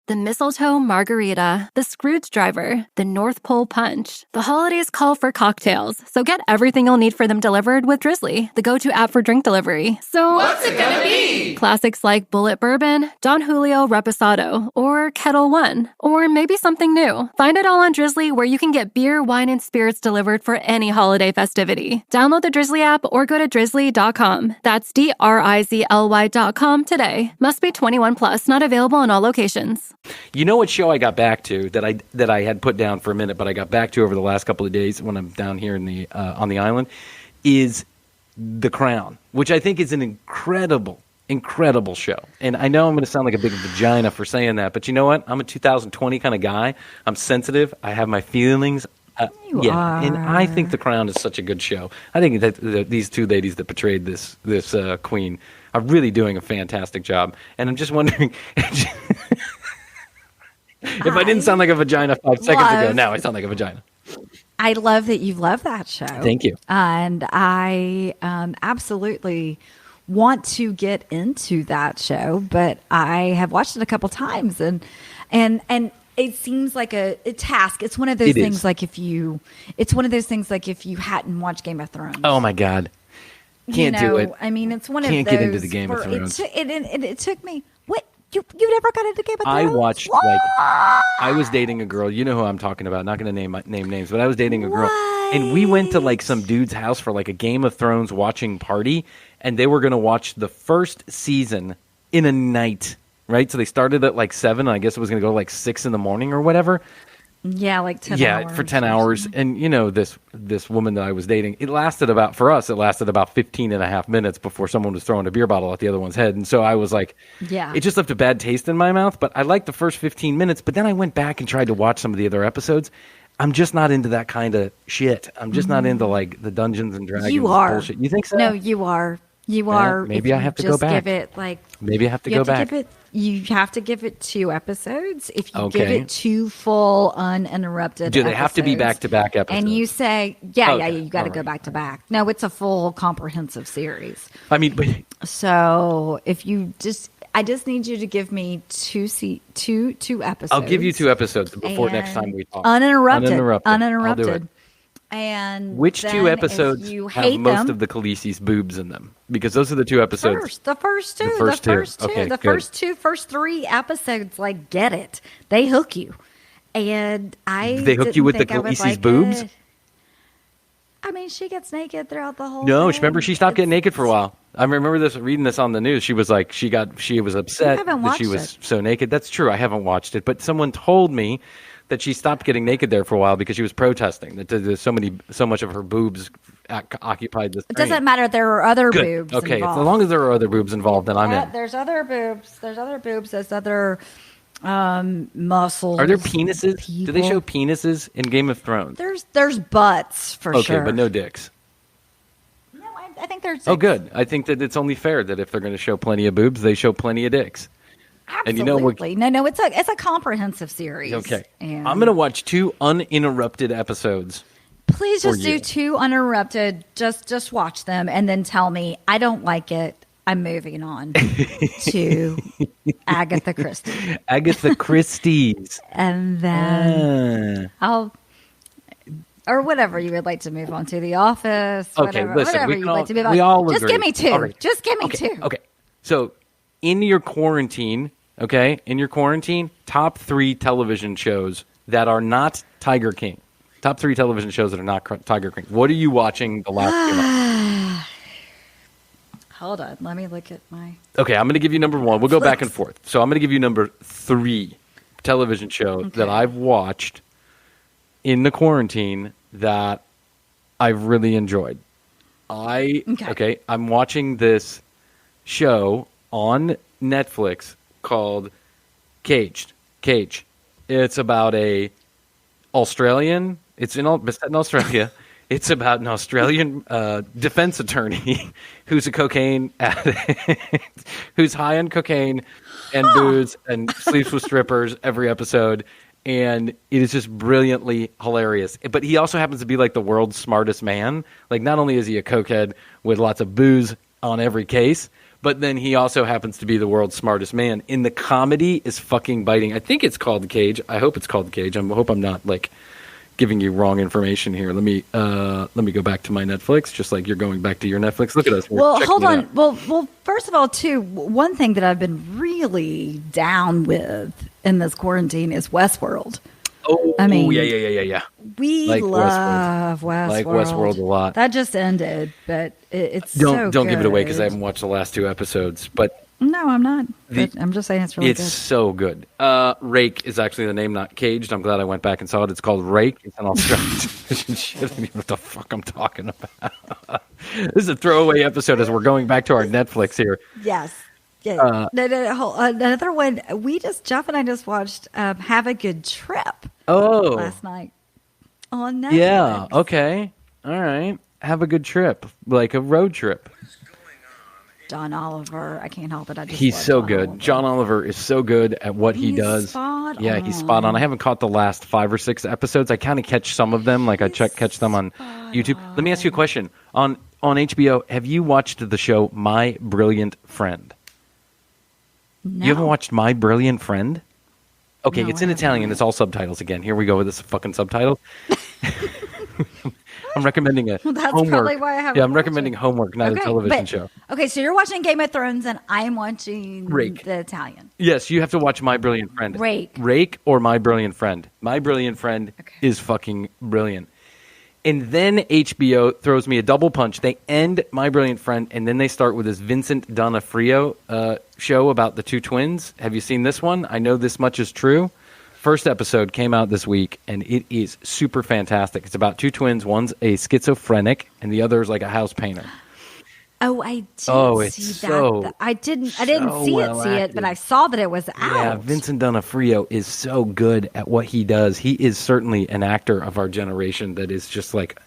[SPEAKER 1] The mistletoe margarita, the Scrooge driver, the North Pole punch. The holidays call for cocktails, so get everything you'll need for them delivered with Drizzly, the go-to app for drink delivery. So
[SPEAKER 9] what's it gonna be?
[SPEAKER 1] Classics like Bullet Bourbon, Don Julio Reposado, or Kettle One, or maybe something new. Find it all on Drizzly, where you can get beer, wine, and spirits delivered for any holiday festivity. Download the Drizzly app or go to drizzly.com. That's DRIZLY.com today. Must be 21 plus, not available in all locations.
[SPEAKER 7] You know what show I got back to that I had put down for a minute, but I got back to over the last couple of days when I'm down here in the on the island, is The Crown, which I think is an incredible show. And I know I'm going to sound like a big vagina for saying that, but you know what? I'm a 2020 kind of guy. I'm sensitive. I have my feelings.
[SPEAKER 2] You are.
[SPEAKER 7] And I think The Crown is such a good show. I think that these two ladies that portrayed this queen are really doing a fantastic job. And I'm just wondering. If I didn't sound like a vagina 5 seconds ago, now I sound like a vagina.
[SPEAKER 2] I love that you love that show.
[SPEAKER 7] Thank you.
[SPEAKER 2] And I absolutely want to get into that show, but I have watched it a couple times, and it seems like a task. It's one of those things like if you hadn't watched Game of Thrones.
[SPEAKER 7] Oh my God. Can't do it.
[SPEAKER 2] I mean, it's one of
[SPEAKER 7] Can't
[SPEAKER 2] those.
[SPEAKER 7] get into the Game of Thrones.
[SPEAKER 2] It took me. What? You never got into Game of Thrones?
[SPEAKER 7] I watched, I was dating a girl. You know who I'm talking about. Not going to name names, but I was dating a girl. And we went to some dude's house for a Game of Thrones watching party. And they were going to watch the first season in a night, right? So they started at 7. And I guess it was going to go 6 in the morning or whatever.
[SPEAKER 2] Yeah, 10 hours.
[SPEAKER 7] Yeah, for 10 hours. And, this woman that I was dating, it lasted about 15 and a half minutes before someone was throwing a beer bottle at the other one's head. And so I was like,
[SPEAKER 2] yeah,
[SPEAKER 7] it just left a bad taste in my mouth. But I liked the first 15 minutes. But then I went back and tried to watch some of the other episodes. I'm just not into that kind of shit. I'm just not into the Dungeons and Dragons bullshit. You think so?
[SPEAKER 2] No, you are. You are.
[SPEAKER 7] Maybe I have to go back.
[SPEAKER 2] Give it
[SPEAKER 7] maybe I have to go back.
[SPEAKER 2] You have to give it 2 episodes. If you give it 2 full uninterrupted
[SPEAKER 7] do they have to be back-to-back episodes?
[SPEAKER 2] And you say, you got to go back-to-back. No, it's a full comprehensive series.
[SPEAKER 7] I mean, but
[SPEAKER 2] so if you I just need you to give me 2 episodes.
[SPEAKER 7] I'll give you 2 episodes before next time we talk.
[SPEAKER 2] Uninterrupted.
[SPEAKER 7] I'll do it.
[SPEAKER 2] And
[SPEAKER 7] which 2 episodes have most of the Khaleesi's boobs in them? Because those are the 2 episodes.
[SPEAKER 2] The first two.
[SPEAKER 7] Okay,
[SPEAKER 2] the first 3 episodes, get it. They hook you. And
[SPEAKER 7] they hook you with the Khaleesi's boobs?
[SPEAKER 2] I mean, she gets naked throughout the whole
[SPEAKER 7] No,
[SPEAKER 2] thing.
[SPEAKER 7] remember she stopped getting naked for a while. I remember reading this on the news. She was she was upset that she was so naked. That's true. I haven't watched it, but someone told me that she stopped getting naked there for a while because she was protesting that there's so much of her boobs occupied the screen.
[SPEAKER 2] It doesn't matter. There are other boobs
[SPEAKER 7] Okay,
[SPEAKER 2] involved.
[SPEAKER 7] as long as there are other boobs involved, then I'm in.
[SPEAKER 2] There's other boobs. There's other muscles.
[SPEAKER 7] Are there penises?
[SPEAKER 2] People.
[SPEAKER 7] Do they show penises in Game of Thrones?
[SPEAKER 2] There's butts for sure.
[SPEAKER 7] Okay, but no dicks.
[SPEAKER 2] No, I think there's dicks.
[SPEAKER 7] Oh, good. I think that it's only fair that if they're going to show plenty of boobs, they show plenty of dicks.
[SPEAKER 2] Absolutely.
[SPEAKER 7] And
[SPEAKER 2] no, it's a comprehensive series.
[SPEAKER 7] Okay.
[SPEAKER 2] And
[SPEAKER 7] I'm going to watch 2 uninterrupted episodes.
[SPEAKER 2] Please just do 2 uninterrupted. Just watch them and then tell me I don't like it. I'm moving on to Agatha Christie.
[SPEAKER 7] Agatha Christie's.
[SPEAKER 2] And then or whatever you would like to move on to. The Office.
[SPEAKER 7] Okay,
[SPEAKER 2] whatever you'd like to move on.
[SPEAKER 7] We all
[SPEAKER 2] just
[SPEAKER 7] agree.
[SPEAKER 2] give me 2.
[SPEAKER 7] Right.
[SPEAKER 2] Just give me 2.
[SPEAKER 7] Okay. So in your quarantine, top 3 television shows that are not Tiger King. Top 3 television shows that are not Tiger King. What are you watching the last few months?
[SPEAKER 2] Hold on. Let me look at my...
[SPEAKER 7] Okay, I'm going to give you number 1. We'll go back and forth. So I'm going to give you number 3 television show that I've watched in the quarantine that I've really enjoyed. I'm watching this show on Netflix called Caged. Cage. It's about a Australian. It's set in Australia. It's about an Australian defense attorney who's a cocaine addict, who's high on cocaine and booze and sleeps with strippers every episode. And it is just brilliantly hilarious. But he also happens to be like the world's smartest man. Like, not only is he a cokehead with lots of booze on every case, but then he also happens to be the world's smartest man. And the comedy is fucking biting. I think it's called Cage. I hope it's called Cage. I hope I'm not like giving you wrong information here. Let me go back to my Netflix, just like you're going back to your Netflix. Look at us.
[SPEAKER 2] Well, hold on. Well, first of all, too, one thing that I've been really down with in this quarantine is Westworld.
[SPEAKER 7] Oh, I mean, yeah.
[SPEAKER 2] We like love Westworld.
[SPEAKER 7] Like Westworld a lot.
[SPEAKER 2] That just ended, but it's
[SPEAKER 7] don't give it away because I haven't watched the last 2 episodes. But
[SPEAKER 2] no, I'm not. But I'm just saying it's really good.
[SPEAKER 7] It's so good. Rake is actually the name, not Caged. I'm glad I went back and saw it. It's called Rake. It's an Australian shit. I don't know what the fuck I'm talking about. This is a throwaway episode as we're going back to our Netflix here.
[SPEAKER 2] Yes. Yeah. Another one. Jeff and I just watched Have a Good Trip. Last night on Netflix.
[SPEAKER 7] Yeah. Okay. All right. Have a good trip, like a road trip.
[SPEAKER 2] John Oliver. I can't help it.
[SPEAKER 7] He's so good. John Oliver is so good at what he does. He's spot on. I haven't caught the last 5 or 6 episodes. I kind of catch some of them. Like I catch them on YouTube. Let me ask you a question. On HBO, have you watched the show My Brilliant Friend?
[SPEAKER 2] No.
[SPEAKER 7] You haven't watched My Brilliant Friend? Okay, no, it's in Italian. It's all subtitles again. Here we go with this fucking subtitle. I'm recommending a
[SPEAKER 2] that's
[SPEAKER 7] homework.
[SPEAKER 2] Probably why I haven't.
[SPEAKER 7] Yeah, I'm recommending homework, not a television show.
[SPEAKER 2] Okay, so you're watching Game of Thrones, and I'm watching
[SPEAKER 7] Rake.
[SPEAKER 2] The Italian.
[SPEAKER 7] Yes, you have to watch My Brilliant Friend. Rake or My Brilliant Friend. My Brilliant Friend is fucking brilliant. And then HBO throws me a double punch. They end My Brilliant Friend, and then they start with this Vincent D'Onofrio show about the 2 twins. Have you seen this one? I know this much is true. First episode came out this week, and it is super fantastic. It's about 2 twins. One's a schizophrenic, and the other is like a house painter.
[SPEAKER 2] Oh, I did see that. I didn't see it, but I saw that it was out.
[SPEAKER 7] Yeah, Vincent D'Onofrio is so good at what he does. He is certainly an actor of our generation that is just like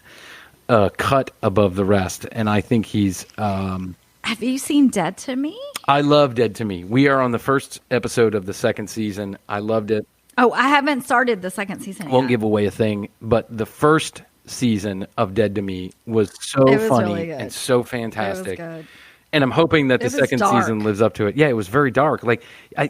[SPEAKER 7] a cut above the rest, and I think he's...
[SPEAKER 2] Have you seen Dead to Me?
[SPEAKER 7] I love Dead to Me. We are on the first episode of the 2nd season. I loved it.
[SPEAKER 2] Oh, I haven't started the 2nd season yet.
[SPEAKER 7] Won't give away a thing, but the first season of Dead to Me was so funny really and so fantastic.
[SPEAKER 2] It was good.
[SPEAKER 7] And I'm hoping that the 2nd season lives up to it. Yeah, it was very dark. Like,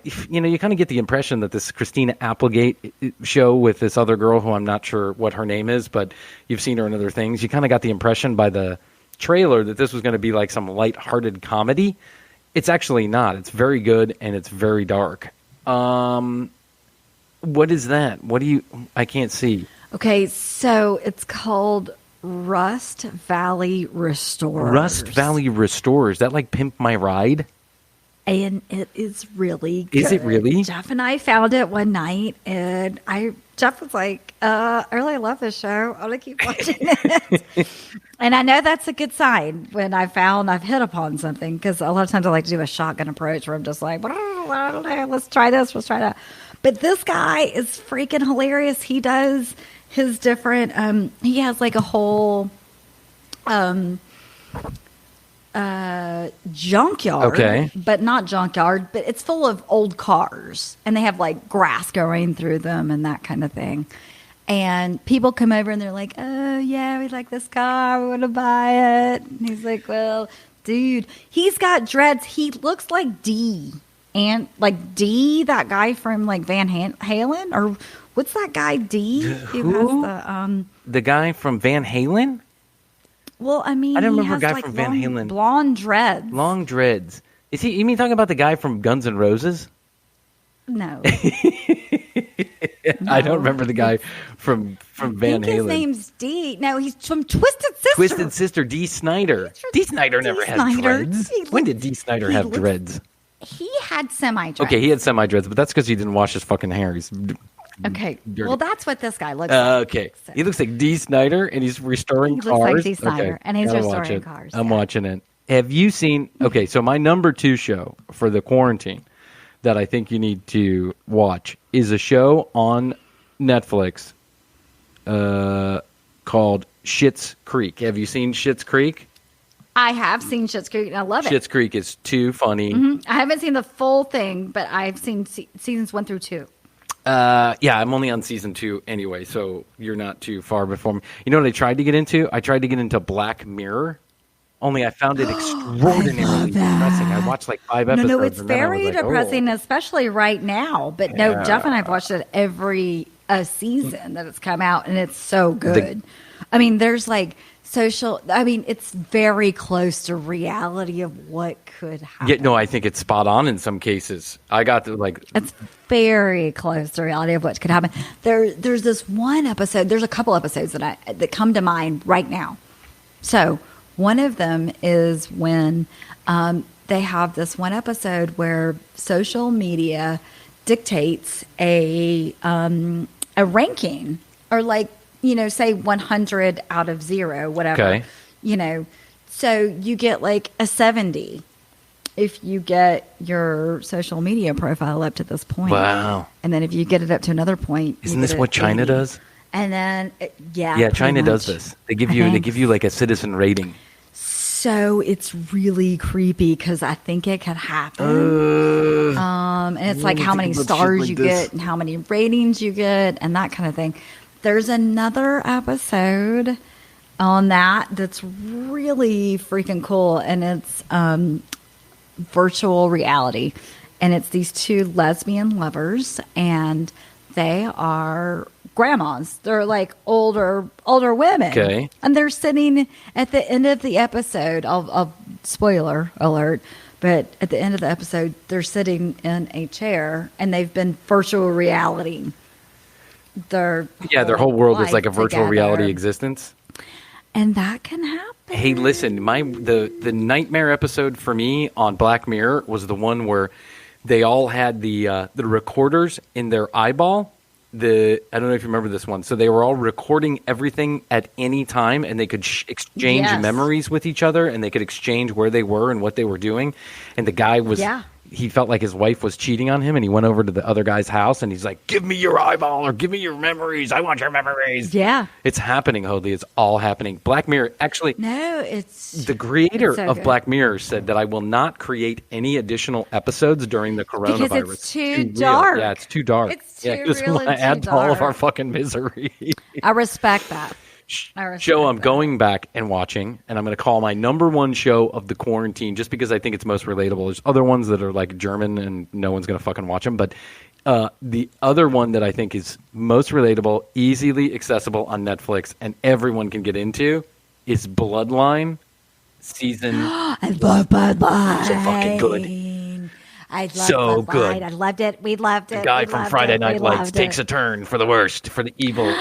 [SPEAKER 7] you kind of get the impression that this Christina Applegate show with this other girl who I'm not sure what her name is, but you've seen her in other things. You kind of got the impression by the trailer that this was going to be like some lighthearted comedy. It's actually not. It's very good and it's very dark. What is that? I can't see.
[SPEAKER 2] Okay, so it's called Rust Valley Restorers.
[SPEAKER 7] Rust Valley Restorers. Is that like Pimp My Ride?
[SPEAKER 2] And it is really good.
[SPEAKER 7] Is it really?
[SPEAKER 2] Jeff and I found it one night, and Jeff was like, I really love this show. I'm going to keep watching it. And I know that's a good sign when I've hit upon something, because a lot of times I like to do a shotgun approach where I'm just like, I don't know, let's try this, let's try that. But this guy is freaking hilarious. He does his different, he has like a whole junkyard, but not junkyard, but it's full of old cars, and they have like grass growing through them and that kind of thing. And people come over and they're like, oh yeah, we like this car, we want to buy it. And he's like, well, dude, he's got dreads. He looks like D. And like D, that guy from like Van Halen, or what's that guy D?
[SPEAKER 7] Who?
[SPEAKER 2] Has
[SPEAKER 7] the guy from Van Halen?
[SPEAKER 2] Well, I mean,
[SPEAKER 7] I don't remember a guy
[SPEAKER 2] like
[SPEAKER 7] from Van Halen.
[SPEAKER 2] Blonde dreads.
[SPEAKER 7] Long dreads. Is he? You mean talking about the guy from Guns N' Roses?
[SPEAKER 2] No.
[SPEAKER 7] I don't remember the guy from Van Halen.
[SPEAKER 2] His name's D. No, he's from Twisted Sister.
[SPEAKER 7] Twisted Sister, D. Snyder. D. Snyder never had dreads. When did D. Snyder have dreads?
[SPEAKER 2] He had semi-dreads.
[SPEAKER 7] Okay, he had semi-dreads, but that's because he didn't wash his fucking hair. He's
[SPEAKER 2] Okay.
[SPEAKER 7] dirty.
[SPEAKER 2] Well, that's what this guy looks like.
[SPEAKER 7] Okay.
[SPEAKER 2] So.
[SPEAKER 7] He looks like Dee Snider, and he's restoring
[SPEAKER 2] He
[SPEAKER 7] cars.
[SPEAKER 2] looks like Dee Snider,
[SPEAKER 7] Okay,
[SPEAKER 2] and he's
[SPEAKER 7] gotta
[SPEAKER 2] restoring
[SPEAKER 7] watch it.
[SPEAKER 2] cars.
[SPEAKER 7] I'm watching it. Have you seen? Okay, so my number 2 show for the quarantine that I think you need to watch is a show on Netflix called Schitt's Creek. Have you seen Schitt's Creek?
[SPEAKER 2] I have seen Schitt's Creek, and I love it.
[SPEAKER 7] Schitt's Creek is too funny.
[SPEAKER 2] I haven't seen the full thing, but I've seen seasons 1 through 2.
[SPEAKER 7] Yeah, I'm only on season 2 anyway, so you're not too far before me. You know what I tried to get into? I tried to get into Black Mirror, only I found it extraordinarily depressing. I watched like 5 episodes.
[SPEAKER 2] No, it's
[SPEAKER 7] and then I was
[SPEAKER 2] very
[SPEAKER 7] like,
[SPEAKER 2] depressing, especially right now. But no, Jeff and I've watched it every season that it's come out, and it's so good. I mean, there's like it's very close to reality of what could happen.
[SPEAKER 7] Yeah, no, I think it's spot on in some cases. I got to
[SPEAKER 2] It's very close to reality of what could happen. There's this one episode. There's a couple episodes that come to mind right now. So one of them is when they have this one episode where social media dictates a ranking, or say 100 out of 0, whatever.
[SPEAKER 7] Okay.
[SPEAKER 2] So you get like a 70 if you get your social media profile up to this point.
[SPEAKER 7] Wow.
[SPEAKER 2] And then if you get it up to another point,
[SPEAKER 7] Isn't this what China
[SPEAKER 2] 80.
[SPEAKER 7] does?
[SPEAKER 2] And then
[SPEAKER 7] Yeah, China does this. They give you like a citizen rating.
[SPEAKER 2] So it's really creepy because I think it could happen. And it's like how many stars you get and how many ratings you get and that kind of thing. There's another episode on that's really freaking cool, and it's virtual reality. And it's these 2 lesbian lovers, and they are grandmas. They're like older women.
[SPEAKER 7] Okay.
[SPEAKER 2] And they're sitting at the end of the episode, of spoiler alert, but at the end of the episode, they're sitting in a chair, and they've been virtual reality their
[SPEAKER 7] whole world is like a virtual
[SPEAKER 2] together.
[SPEAKER 7] reality existence.
[SPEAKER 2] And that can happen.
[SPEAKER 7] Hey, listen, the nightmare episode for me on Black Mirror was the one where they all had the recorders in their eyeball. I don't know if you remember this one. So they were all recording everything at any time, and they could exchange memories with each other, and they could exchange where they were and what they were doing. And the guy was he felt like his wife was cheating on him, and he went over to the other guy's house, and he's like, give me your eyeball or give me your memories. I want your memories.
[SPEAKER 2] Yeah.
[SPEAKER 7] It's happening, Hoadley. It's all happening. Black Mirror, actually.
[SPEAKER 2] No, it's...
[SPEAKER 7] The creator
[SPEAKER 2] so
[SPEAKER 7] of
[SPEAKER 2] good.
[SPEAKER 7] Black Mirror said that I will not create any additional episodes during the coronavirus.
[SPEAKER 2] Because it's too dark.
[SPEAKER 7] Real. Yeah, it's too dark.
[SPEAKER 2] It's too
[SPEAKER 7] he just
[SPEAKER 2] real
[SPEAKER 7] want to
[SPEAKER 2] and
[SPEAKER 7] add
[SPEAKER 2] too
[SPEAKER 7] to all of
[SPEAKER 2] dark.
[SPEAKER 7] our fucking misery.
[SPEAKER 2] I respect that.
[SPEAKER 7] Show I'm going back and watching, and I'm going to call my number 1 show of the quarantine just because I think it's most relatable. There's other ones that are like German and no one's going to fucking watch them, but the other one that I think is most relatable, easily accessible on Netflix, and everyone can get into is Bloodline season.
[SPEAKER 2] I love Bloodline.
[SPEAKER 7] So fucking good.
[SPEAKER 2] I love
[SPEAKER 7] So
[SPEAKER 2] Bloodline.
[SPEAKER 7] good.
[SPEAKER 2] I loved it. We loved it.
[SPEAKER 7] The guy
[SPEAKER 2] We
[SPEAKER 7] from
[SPEAKER 2] loved
[SPEAKER 7] Friday
[SPEAKER 2] it.
[SPEAKER 7] Night
[SPEAKER 2] We
[SPEAKER 7] Lights
[SPEAKER 2] loved
[SPEAKER 7] takes
[SPEAKER 2] it.
[SPEAKER 7] a turn for the worst, for the evil.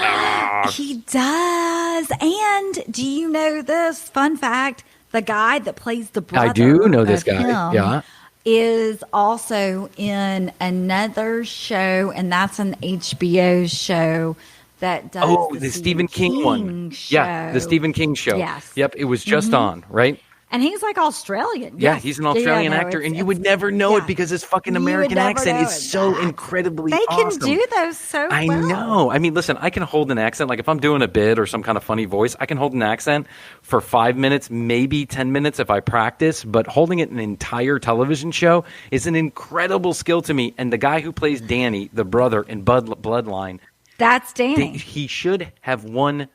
[SPEAKER 2] He does. And do you know this? Fun fact, the guy that plays the brother
[SPEAKER 7] I do know this
[SPEAKER 2] of
[SPEAKER 7] guy.
[SPEAKER 2] him
[SPEAKER 7] Yeah.
[SPEAKER 2] is also in another show, and that's an HBO show that does
[SPEAKER 7] the Stephen King one.
[SPEAKER 2] show.
[SPEAKER 7] Yeah, the Stephen King show.
[SPEAKER 2] Yes.
[SPEAKER 7] Yep, it was just on, right?
[SPEAKER 2] And he's like Australian.
[SPEAKER 7] Yeah,
[SPEAKER 2] Yes.
[SPEAKER 7] he's an Australian
[SPEAKER 2] no,
[SPEAKER 7] actor,
[SPEAKER 2] it's-
[SPEAKER 7] and you
[SPEAKER 2] it's-
[SPEAKER 7] would never know
[SPEAKER 2] yeah.
[SPEAKER 7] it because his fucking
[SPEAKER 2] You would
[SPEAKER 7] American
[SPEAKER 2] never
[SPEAKER 7] accent
[SPEAKER 2] know
[SPEAKER 7] is
[SPEAKER 2] it.
[SPEAKER 7] so incredibly
[SPEAKER 2] They
[SPEAKER 7] awesome.
[SPEAKER 2] can do those so
[SPEAKER 7] I
[SPEAKER 2] well.
[SPEAKER 7] know. I mean, listen, I can hold an accent. Like if I'm doing a bit or some kind of funny voice, I can hold an accent for 5 minutes, maybe 10 minutes if I practice. But holding it an entire television show is an incredible skill to me. And the guy who plays Danny, the brother in Bloodline,
[SPEAKER 2] That's Danny.
[SPEAKER 7] he should have won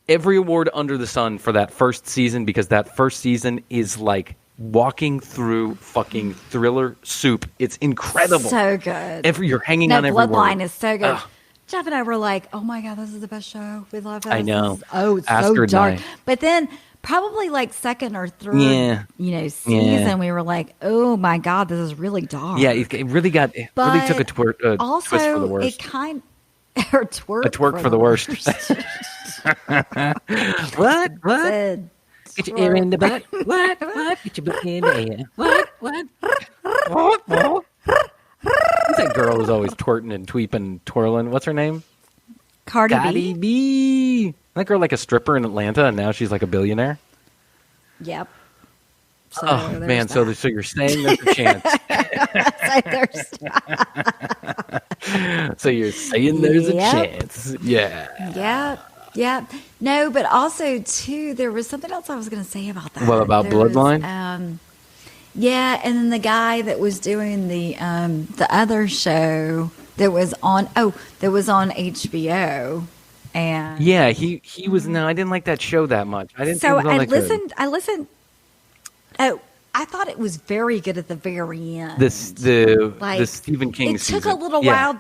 [SPEAKER 7] every award under the sun for that first season because that first season is like walking through fucking thriller soup. It's incredible.
[SPEAKER 2] So good.
[SPEAKER 7] You're hanging on every word.
[SPEAKER 2] Bloodline is so good.
[SPEAKER 7] Ugh.
[SPEAKER 2] Jeff and I were like, oh my God, this is the best show. We love it.
[SPEAKER 7] I know.
[SPEAKER 2] It's
[SPEAKER 7] Astrid
[SPEAKER 2] so
[SPEAKER 7] and
[SPEAKER 2] dark.
[SPEAKER 7] I.
[SPEAKER 2] But then probably like second or third
[SPEAKER 7] Yeah.
[SPEAKER 2] season, we were like, oh my God, this is really dark.
[SPEAKER 7] Yeah, it really took a twist for the worst.
[SPEAKER 2] It kind or twerk.
[SPEAKER 7] A twerk for the worst. What?
[SPEAKER 2] Said,
[SPEAKER 3] Get your ear in the butt. What? Get your butt in the air. What?
[SPEAKER 7] Who's that girl who's always twerting and tweeping and twirling? What's her name?
[SPEAKER 2] Cardi
[SPEAKER 7] B. That girl like a stripper in Atlanta, and now she's like a billionaire.
[SPEAKER 2] Yep. So
[SPEAKER 7] oh man, so you're saying there's a chance. So you're saying there's a chance. Yeah.
[SPEAKER 2] Yeah. No, but also too, there was something else I was going to say about that.
[SPEAKER 7] What about Bloodline?
[SPEAKER 2] Yeah, and then the guy that was doing the other show that was on HBO, and
[SPEAKER 7] yeah, he was. No, I didn't like that show that much. I didn't.
[SPEAKER 2] So
[SPEAKER 7] think it was all
[SPEAKER 2] I
[SPEAKER 7] that
[SPEAKER 2] listened.
[SPEAKER 7] good.
[SPEAKER 2] I listened. Oh, I thought it was very good at the very end.
[SPEAKER 7] The Stephen King.
[SPEAKER 2] It took a little while.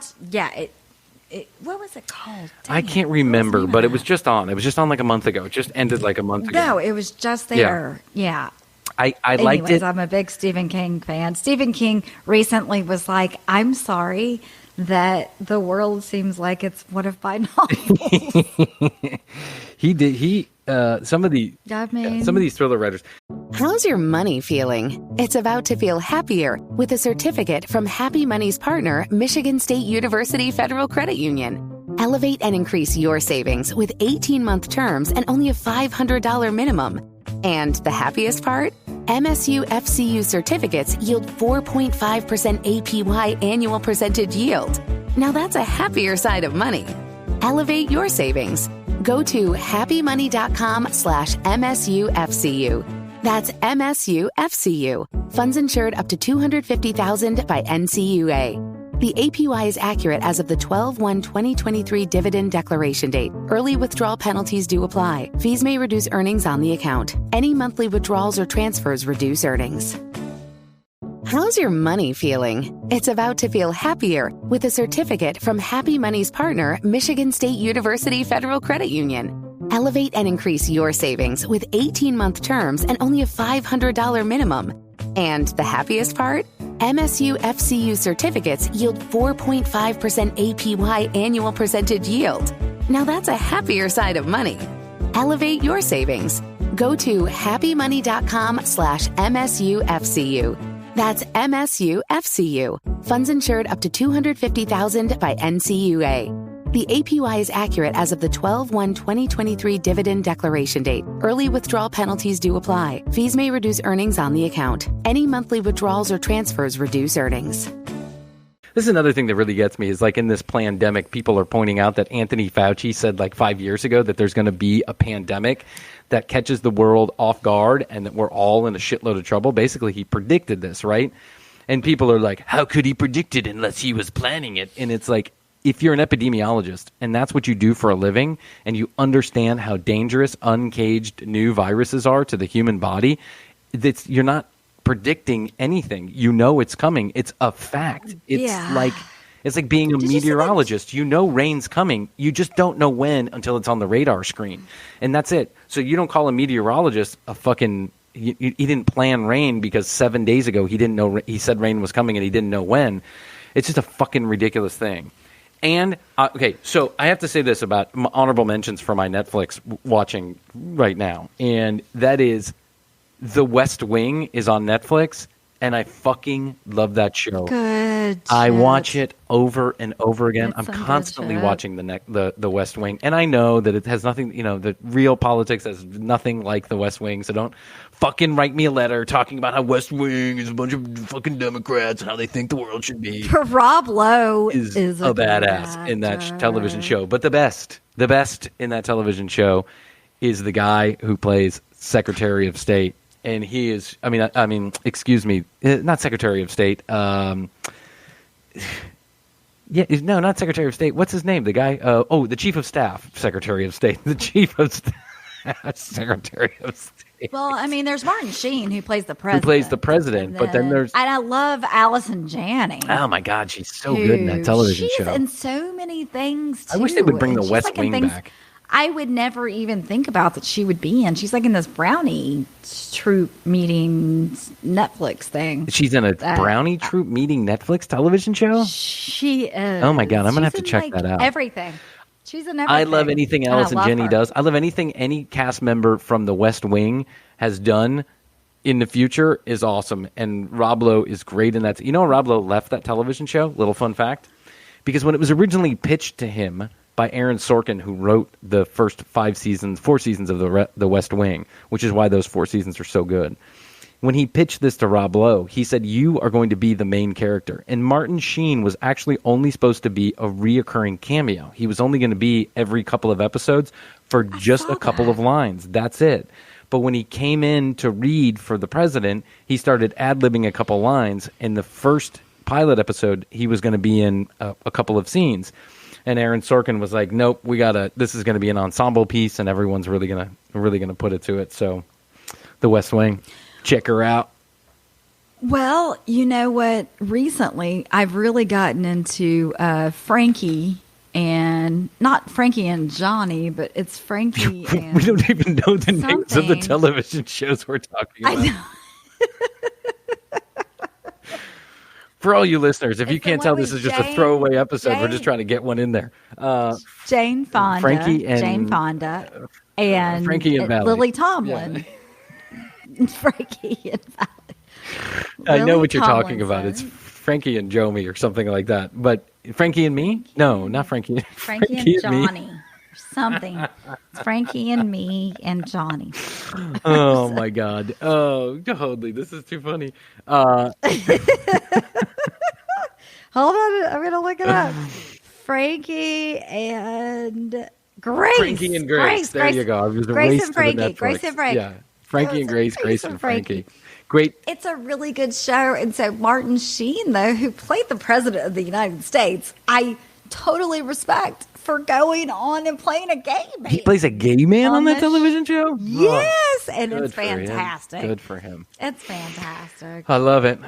[SPEAKER 2] What was it called?
[SPEAKER 7] I can't remember, but it was just on. It was just on like a month ago. It just ended like a month ago.
[SPEAKER 2] No, it was just there. Yeah.
[SPEAKER 7] I liked it.
[SPEAKER 2] I'm a big Stephen King fan. Stephen King recently was like, "I'm sorry that the world seems like it's one of my novels."
[SPEAKER 7] Some of these thriller writers.
[SPEAKER 8] How's your money feeling? It's about to feel happier with a certificate from Happy Money's partner, Michigan State University Federal Credit Union. Elevate and increase your savings with 18-month terms and only a $500 minimum. And the happiest part? MSU FCU certificates yield 4.5% APY annual percentage yield. Now that's a happier side of money. Elevate your savings. Go to happymoney.com/MSUFCU. That's MSUFCU. Funds insured up to $250,000 by NCUA. The APY is accurate as of the 12/1/2023 dividend declaration date. Early withdrawal penalties do apply. Fees may reduce earnings on the account. Any monthly withdrawals or transfers reduce earnings. How's your money feeling? It's about to feel happier with a certificate from Happy Money's partner, Michigan State University Federal Credit Union. Elevate and increase your savings with 18-month terms and only a $500 minimum. And the happiest part? MSU FCU certificates yield 4.5% APY annual percentage yield. Now that's a happier side of money. Elevate your savings. Go to happymoney.com/MSUFCU. That's MSUFCU. Funds insured up to $250,000 by NCUA. The APY is accurate as of the 12/1/2023 dividend declaration date. Early withdrawal penalties do apply. Fees may reduce earnings on the account. Any monthly withdrawals or transfers reduce earnings.
[SPEAKER 7] This is another thing that really gets me is like in this pandemic, people are pointing out that Anthony Fauci said like 5 years ago that there's going to be a pandemic that catches the world off guard and that we're all in a shitload of trouble. Basically, he predicted this, right? And people are like, how could he predict it unless he was planning it? And it's like, if you're an epidemiologist and that's what you do for a living and you understand how dangerous uncaged new viruses are to the human body, you're not predicting anything. You know it's coming. It's a fact. It's like being a meteorologist. You know rain's coming. You just don't know when until it's on the radar screen. And that's it. So you don't call a meteorologist a fucking he didn't plan rain because 7 days ago he didn't know he said rain was coming and he didn't know when. It's just a fucking ridiculous thing. And, okay, so I have to say this about honorable mentions for my Netflix watching right now. And that is The West Wing is on Netflix, and I fucking love that show.
[SPEAKER 2] Good.
[SPEAKER 7] I watch it over and over again.
[SPEAKER 2] It's
[SPEAKER 7] I'm constantly watching the West Wing. And I know that it has nothing, the real politics has nothing like The West Wing. So don't fucking write me a letter talking about how West Wing is a bunch of fucking Democrats and how they think the world should be.
[SPEAKER 2] Rob Lowe is
[SPEAKER 7] a badass in that television show. But the best in that television show is the guy who plays Secretary of State. And he is, excuse me, not Secretary of State. Not Secretary of State. What's his name? The guy, the Chief of Staff, Secretary of State. The Chief of Staff, Secretary of State.
[SPEAKER 2] Well, there's Martin Sheen who plays the president.
[SPEAKER 7] But then there's...
[SPEAKER 2] And I love Allison Janney.
[SPEAKER 7] Oh, my God, she's so good in that television show.
[SPEAKER 2] She's in so many things, too.
[SPEAKER 7] I wish they would bring the West Wing back.
[SPEAKER 2] I would never even think about that she would be in. She's like in this Brownie Troop meetings Netflix thing.
[SPEAKER 7] She's in a Brownie Troop meeting Netflix television show?
[SPEAKER 2] She is.
[SPEAKER 7] Oh, my God. I'm going to have to check that out.
[SPEAKER 2] Everything. She's in everything.
[SPEAKER 7] I love anything Allison Janney does. I love anything any cast member from the West Wing has done in the future is awesome. And Rob Lowe is great in that. You know, Rob Lowe left that television show, little fun fact, because when it was originally pitched to him by Aaron Sorkin, who wrote the first 4 seasons of the West Wing, which is why those 4 seasons are so good. When he pitched this to Rob Lowe, he said, you are going to be the main character. And Martin Sheen was actually only supposed to be a reoccurring cameo. He was only going to be every couple of episodes for just a couple of lines. That's it. But when he came in to read for the president, he started ad-libbing a couple lines. In the first pilot episode, he was going to be in a couple of scenes. And Aaron Sorkin was like, nope, this is going to be an ensemble piece, and everyone's really gonna put it to it. So the West Wing. Check her out.
[SPEAKER 2] Well, you know what? Recently, I've really gotten into Frankie, and not Frankie and Johnny, but it's Frankie and
[SPEAKER 7] we don't even know the names of the television shows we're talking about. I know. For all you listeners, if you can't tell, this is just a throwaway episode. We're just trying to get one in there.
[SPEAKER 2] Jane Fonda,
[SPEAKER 7] Frankie and
[SPEAKER 2] Frankie and Lily Tomlin. Yeah. Frankie and Valley.
[SPEAKER 7] I know what you're talking about. It's Frankie and Jomi or something like that. But Frankie and Me? No, not Frankie.
[SPEAKER 2] Frankie and Johnny. Or something. It's Frankie and Me and Johnny.
[SPEAKER 7] Oh, my God. Oh, Hoadley, this is too funny. Hold
[SPEAKER 2] on. I'm going to look it up. Frankie and Grace.
[SPEAKER 7] Frankie and Grace. There you go. I was
[SPEAKER 2] Grace and Frankie. Grace and Frankie.
[SPEAKER 7] Yeah. Frankie and Grace, Grace and Frankie. Great.
[SPEAKER 2] It's a really good show. And so Martin Sheen, though, who played the president of the United States, I totally respect for going on and playing a gay man.
[SPEAKER 7] He plays a gay man on that television show?
[SPEAKER 2] Yes, and it's fantastic.
[SPEAKER 7] Good for him.
[SPEAKER 2] It's fantastic.
[SPEAKER 7] I love it.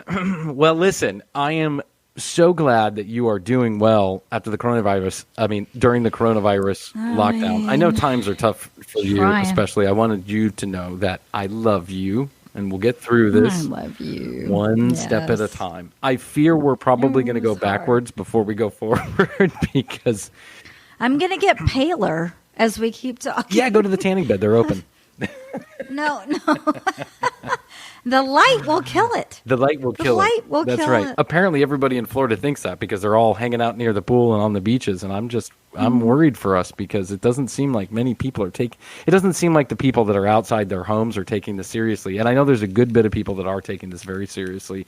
[SPEAKER 7] Well, listen, I am so glad that you are doing well after the coronavirus. I mean, during the coronavirus lockdown. I know times are tough for you, especially. I wanted you to know that I love you, and we'll get through this.
[SPEAKER 2] I love you.
[SPEAKER 7] One step at a time. I fear we're probably going to go backwards before we go forward because
[SPEAKER 2] I'm going to get paler as we keep talking.
[SPEAKER 7] Yeah, go to the tanning bed. They're open.
[SPEAKER 2] No. The light will kill it.
[SPEAKER 7] The light will kill it. That's right. Apparently everybody in Florida thinks that because they're all hanging out near the pool and on the beaches. And I'm worried for us because it doesn't seem like many people it doesn't seem like the people that are outside their homes are taking this seriously. And I know there's a good bit of people that are taking this very seriously.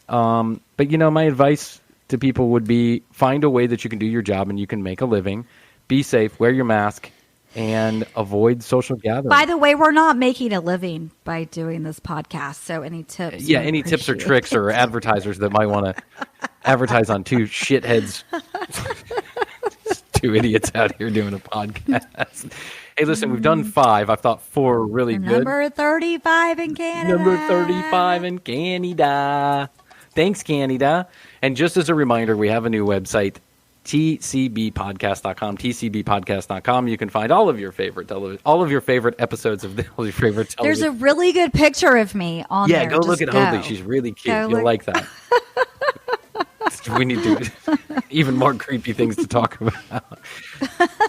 [SPEAKER 7] But my advice to people would be find a way that you can do your job and you can make a living. Be safe, wear your mask, and avoid social gatherings.
[SPEAKER 2] By the way, we're not making a living by doing this podcast, so any tips?
[SPEAKER 7] Yeah, any tips or tricks or advertisers that might want to advertise on two shitheads, two idiots out here doing a podcast. Hey, listen, we've done 5. I thought 4 were really good.
[SPEAKER 2] Number 35 in Canada.
[SPEAKER 7] Number 35 in Canada. Thanks, Canada. And just as a reminder, we have a new website, tcbpodcast.com, tcbpodcast.com. You can find all of your favorite episodes of all your favorite television.
[SPEAKER 2] There's a really good picture of me on there.
[SPEAKER 7] Yeah, go look at Hoadley. She's really cute. You'll like that. We need to even more creepy things to talk about.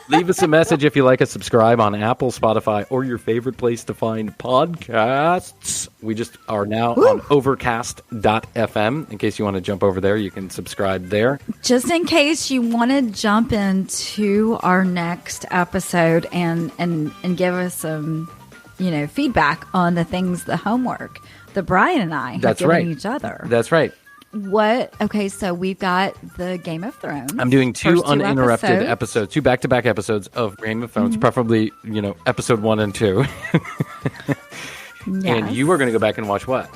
[SPEAKER 7] Leave us a message if you like us. Subscribe on Apple, Spotify, or your favorite place to find podcasts. We just are now on overcast.fm. In case you want to jump over there, you can subscribe there.
[SPEAKER 2] Just in case you want to jump into our next episode and give us some, feedback on the things, the homework that Bryan and I have given each other.
[SPEAKER 7] That's right.
[SPEAKER 2] Okay, so we've got the Game of Thrones.
[SPEAKER 7] I'm doing 2 uninterrupted episodes, 2 back-to-back episodes of Game of Thrones, preferably, episode 1 and 2. Yes. And you are going to go back and watch what?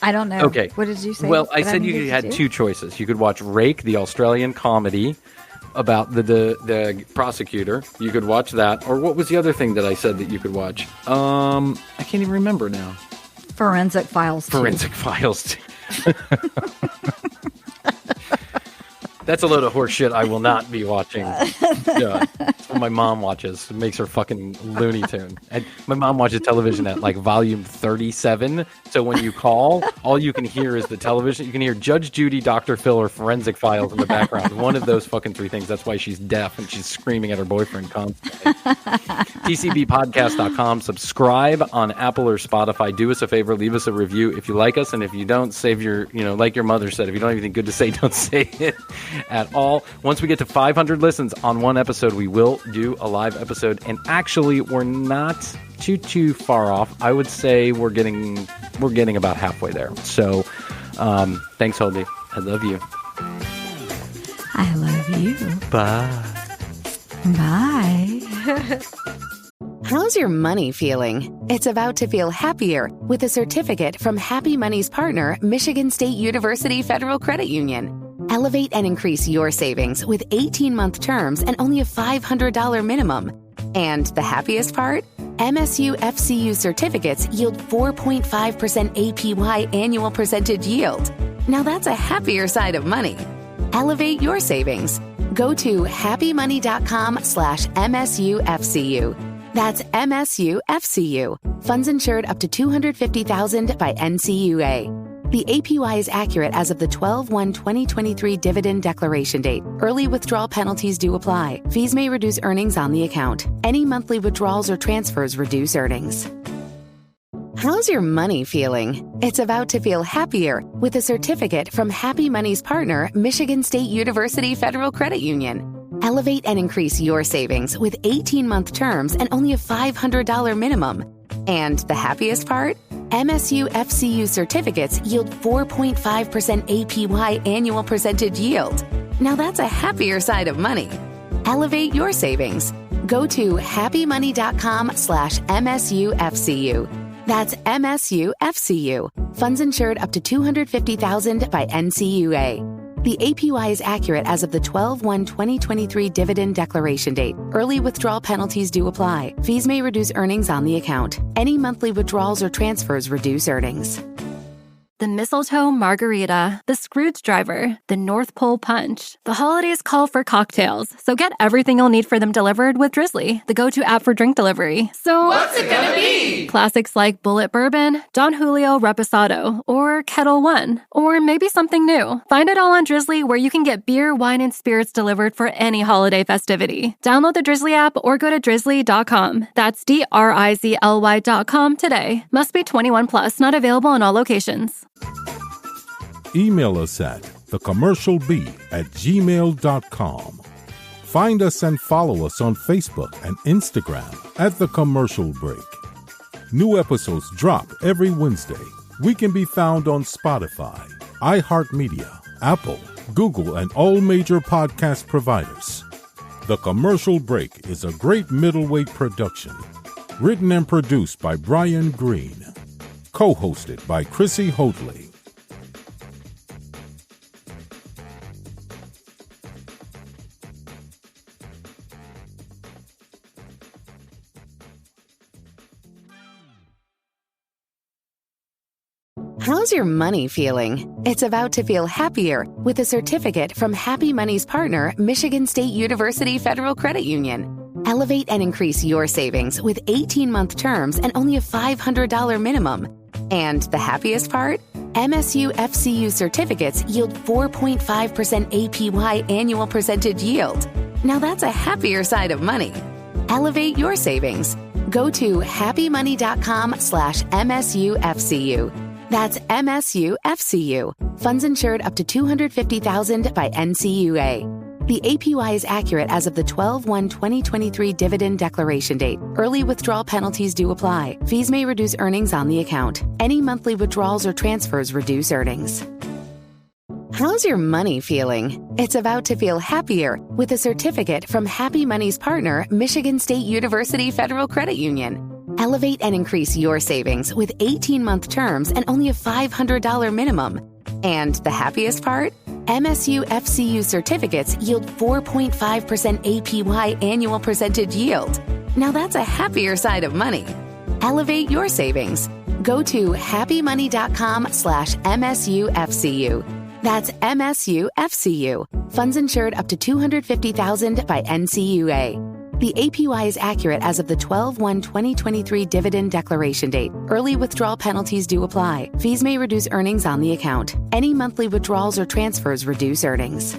[SPEAKER 2] I don't know.
[SPEAKER 7] Okay.
[SPEAKER 2] What did you say?
[SPEAKER 7] Well, I said you had 2 choices. You could watch Rake, the Australian comedy about the prosecutor. You could watch that. Or what was the other thing that I said that you could watch? I can't even remember now.
[SPEAKER 2] Forensic Files 2.
[SPEAKER 7] Forensic Files 2. That's a load of horse shit I will not be watching. That's what my mom watches. It makes her fucking Looney Tune. And my mom watches television at like volume 37. So when you call, all you can hear is the television. You can hear Judge Judy, Dr. Phil, or Forensic Files in the background. One of those fucking 3 things. That's why she's deaf and she's screaming at her boyfriend constantly. tcbpodcast.com. Subscribe on Apple or Spotify. Do us a favor, leave us a review if you like us, and if you don't, save your, like your mother said, if you don't have anything good to say, don't say it at all. Once we get to 500 listens on one episode, we will do a live episode, and actually, we're not too far off. I would say we're getting about halfway there. So, thanks, Hoadley. I love you.
[SPEAKER 2] I love you.
[SPEAKER 7] Bye.
[SPEAKER 2] Bye.
[SPEAKER 8] How's your money feeling? It's about to feel happier with a certificate from Happy Money's partner, Michigan State University Federal Credit Union. Elevate and increase your savings with 18-month terms and only a $500 minimum. And the happiest part? MSU FCU certificates yield 4.5% APY annual percentage yield. Now that's a happier side of money. Elevate your savings. Go to happymoney.com/MSUFCU. That's MSUFCU. Funds insured up to $250,000 by NCUA. The APY is accurate as of the 12/1/2023 dividend declaration date. Early withdrawal penalties do apply. Fees may reduce earnings on the account. Any monthly withdrawals or transfers reduce earnings. How's your money feeling? It's about to feel happier with a certificate from Happy Money's partner, Michigan State University Federal Credit Union. Elevate and increase your savings with 18-month terms and only a $500 minimum. And the happiest part? MSU FCU certificates yield 4.5% APY annual percentage yield. Now that's a happier side of money. Elevate your savings. Go to happymoney.com/MSUFCU. That's MSUFCU. Funds insured up to $250,000 by NCUA. The APY is accurate as of the 12/1/2023 dividend declaration date. Early withdrawal penalties do apply. Fees may reduce earnings on the account. Any monthly withdrawals or transfers reduce earnings.
[SPEAKER 1] The Mistletoe Margarita, the Scrooge Driver, the North Pole Punch. The holidays call for cocktails, so get everything you'll need for them delivered with Drizzly, the go-to app for drink delivery. So
[SPEAKER 3] what's it gonna be?
[SPEAKER 1] Classics like Bullet Bourbon, Don Julio Reposado, or Kettle One, or maybe something new. Find it all on Drizzly, where you can get beer, wine, and spirits delivered for any holiday festivity. Download the Drizzly app or go to drizzly.com. That's DRIZLY.com today. Must be 21 plus, not available in all locations.
[SPEAKER 6] Email us at thecommercialb@gmail.com. Find us and follow us on Facebook and Instagram at The Commercial Break. New episodes drop every Wednesday. We can be found on Spotify, iHeartMedia, Apple, Google, and all major podcast providers. The Commercial Break is a great middleweight production. Written and produced by Bryan Green. Co-hosted by Krissy Hoadley.
[SPEAKER 8] How's your money feeling? It's about to feel happier with a certificate from Happy Money's partner, Michigan State University Federal Credit Union. Elevate and increase your savings with 18-month terms and only a $500 minimum. And the happiest part? MSU FCU certificates yield 4.5% APY annual percentage yield. Now that's a happier side of money. Elevate your savings. Go to happymoney.com/MSUFCU. That's MSUFCU. Funds insured up to $250,000 by NCUA. The APY is accurate as of the 12/1/2023 dividend declaration date. Early withdrawal penalties do apply. Fees may reduce earnings on the account. Any monthly withdrawals or transfers reduce earnings. How's your money feeling? It's about to feel happier with a certificate from Happy Money's partner, Michigan State University Federal Credit Union. Elevate and increase your savings with 18-month terms and only a $500 minimum. And the happiest part? MSU FCU certificates yield 4.5% APY annual percentage yield. Now that's a happier side of money. Elevate your savings. Go to happymoney.com/MSUFCU. That's MSUFCU. Funds insured up to $250,000 by NCUA. The APY is accurate as of the 12/1/2023 dividend declaration date. Early withdrawal penalties do apply. Fees may reduce earnings on the account. Any monthly withdrawals or transfers reduce earnings.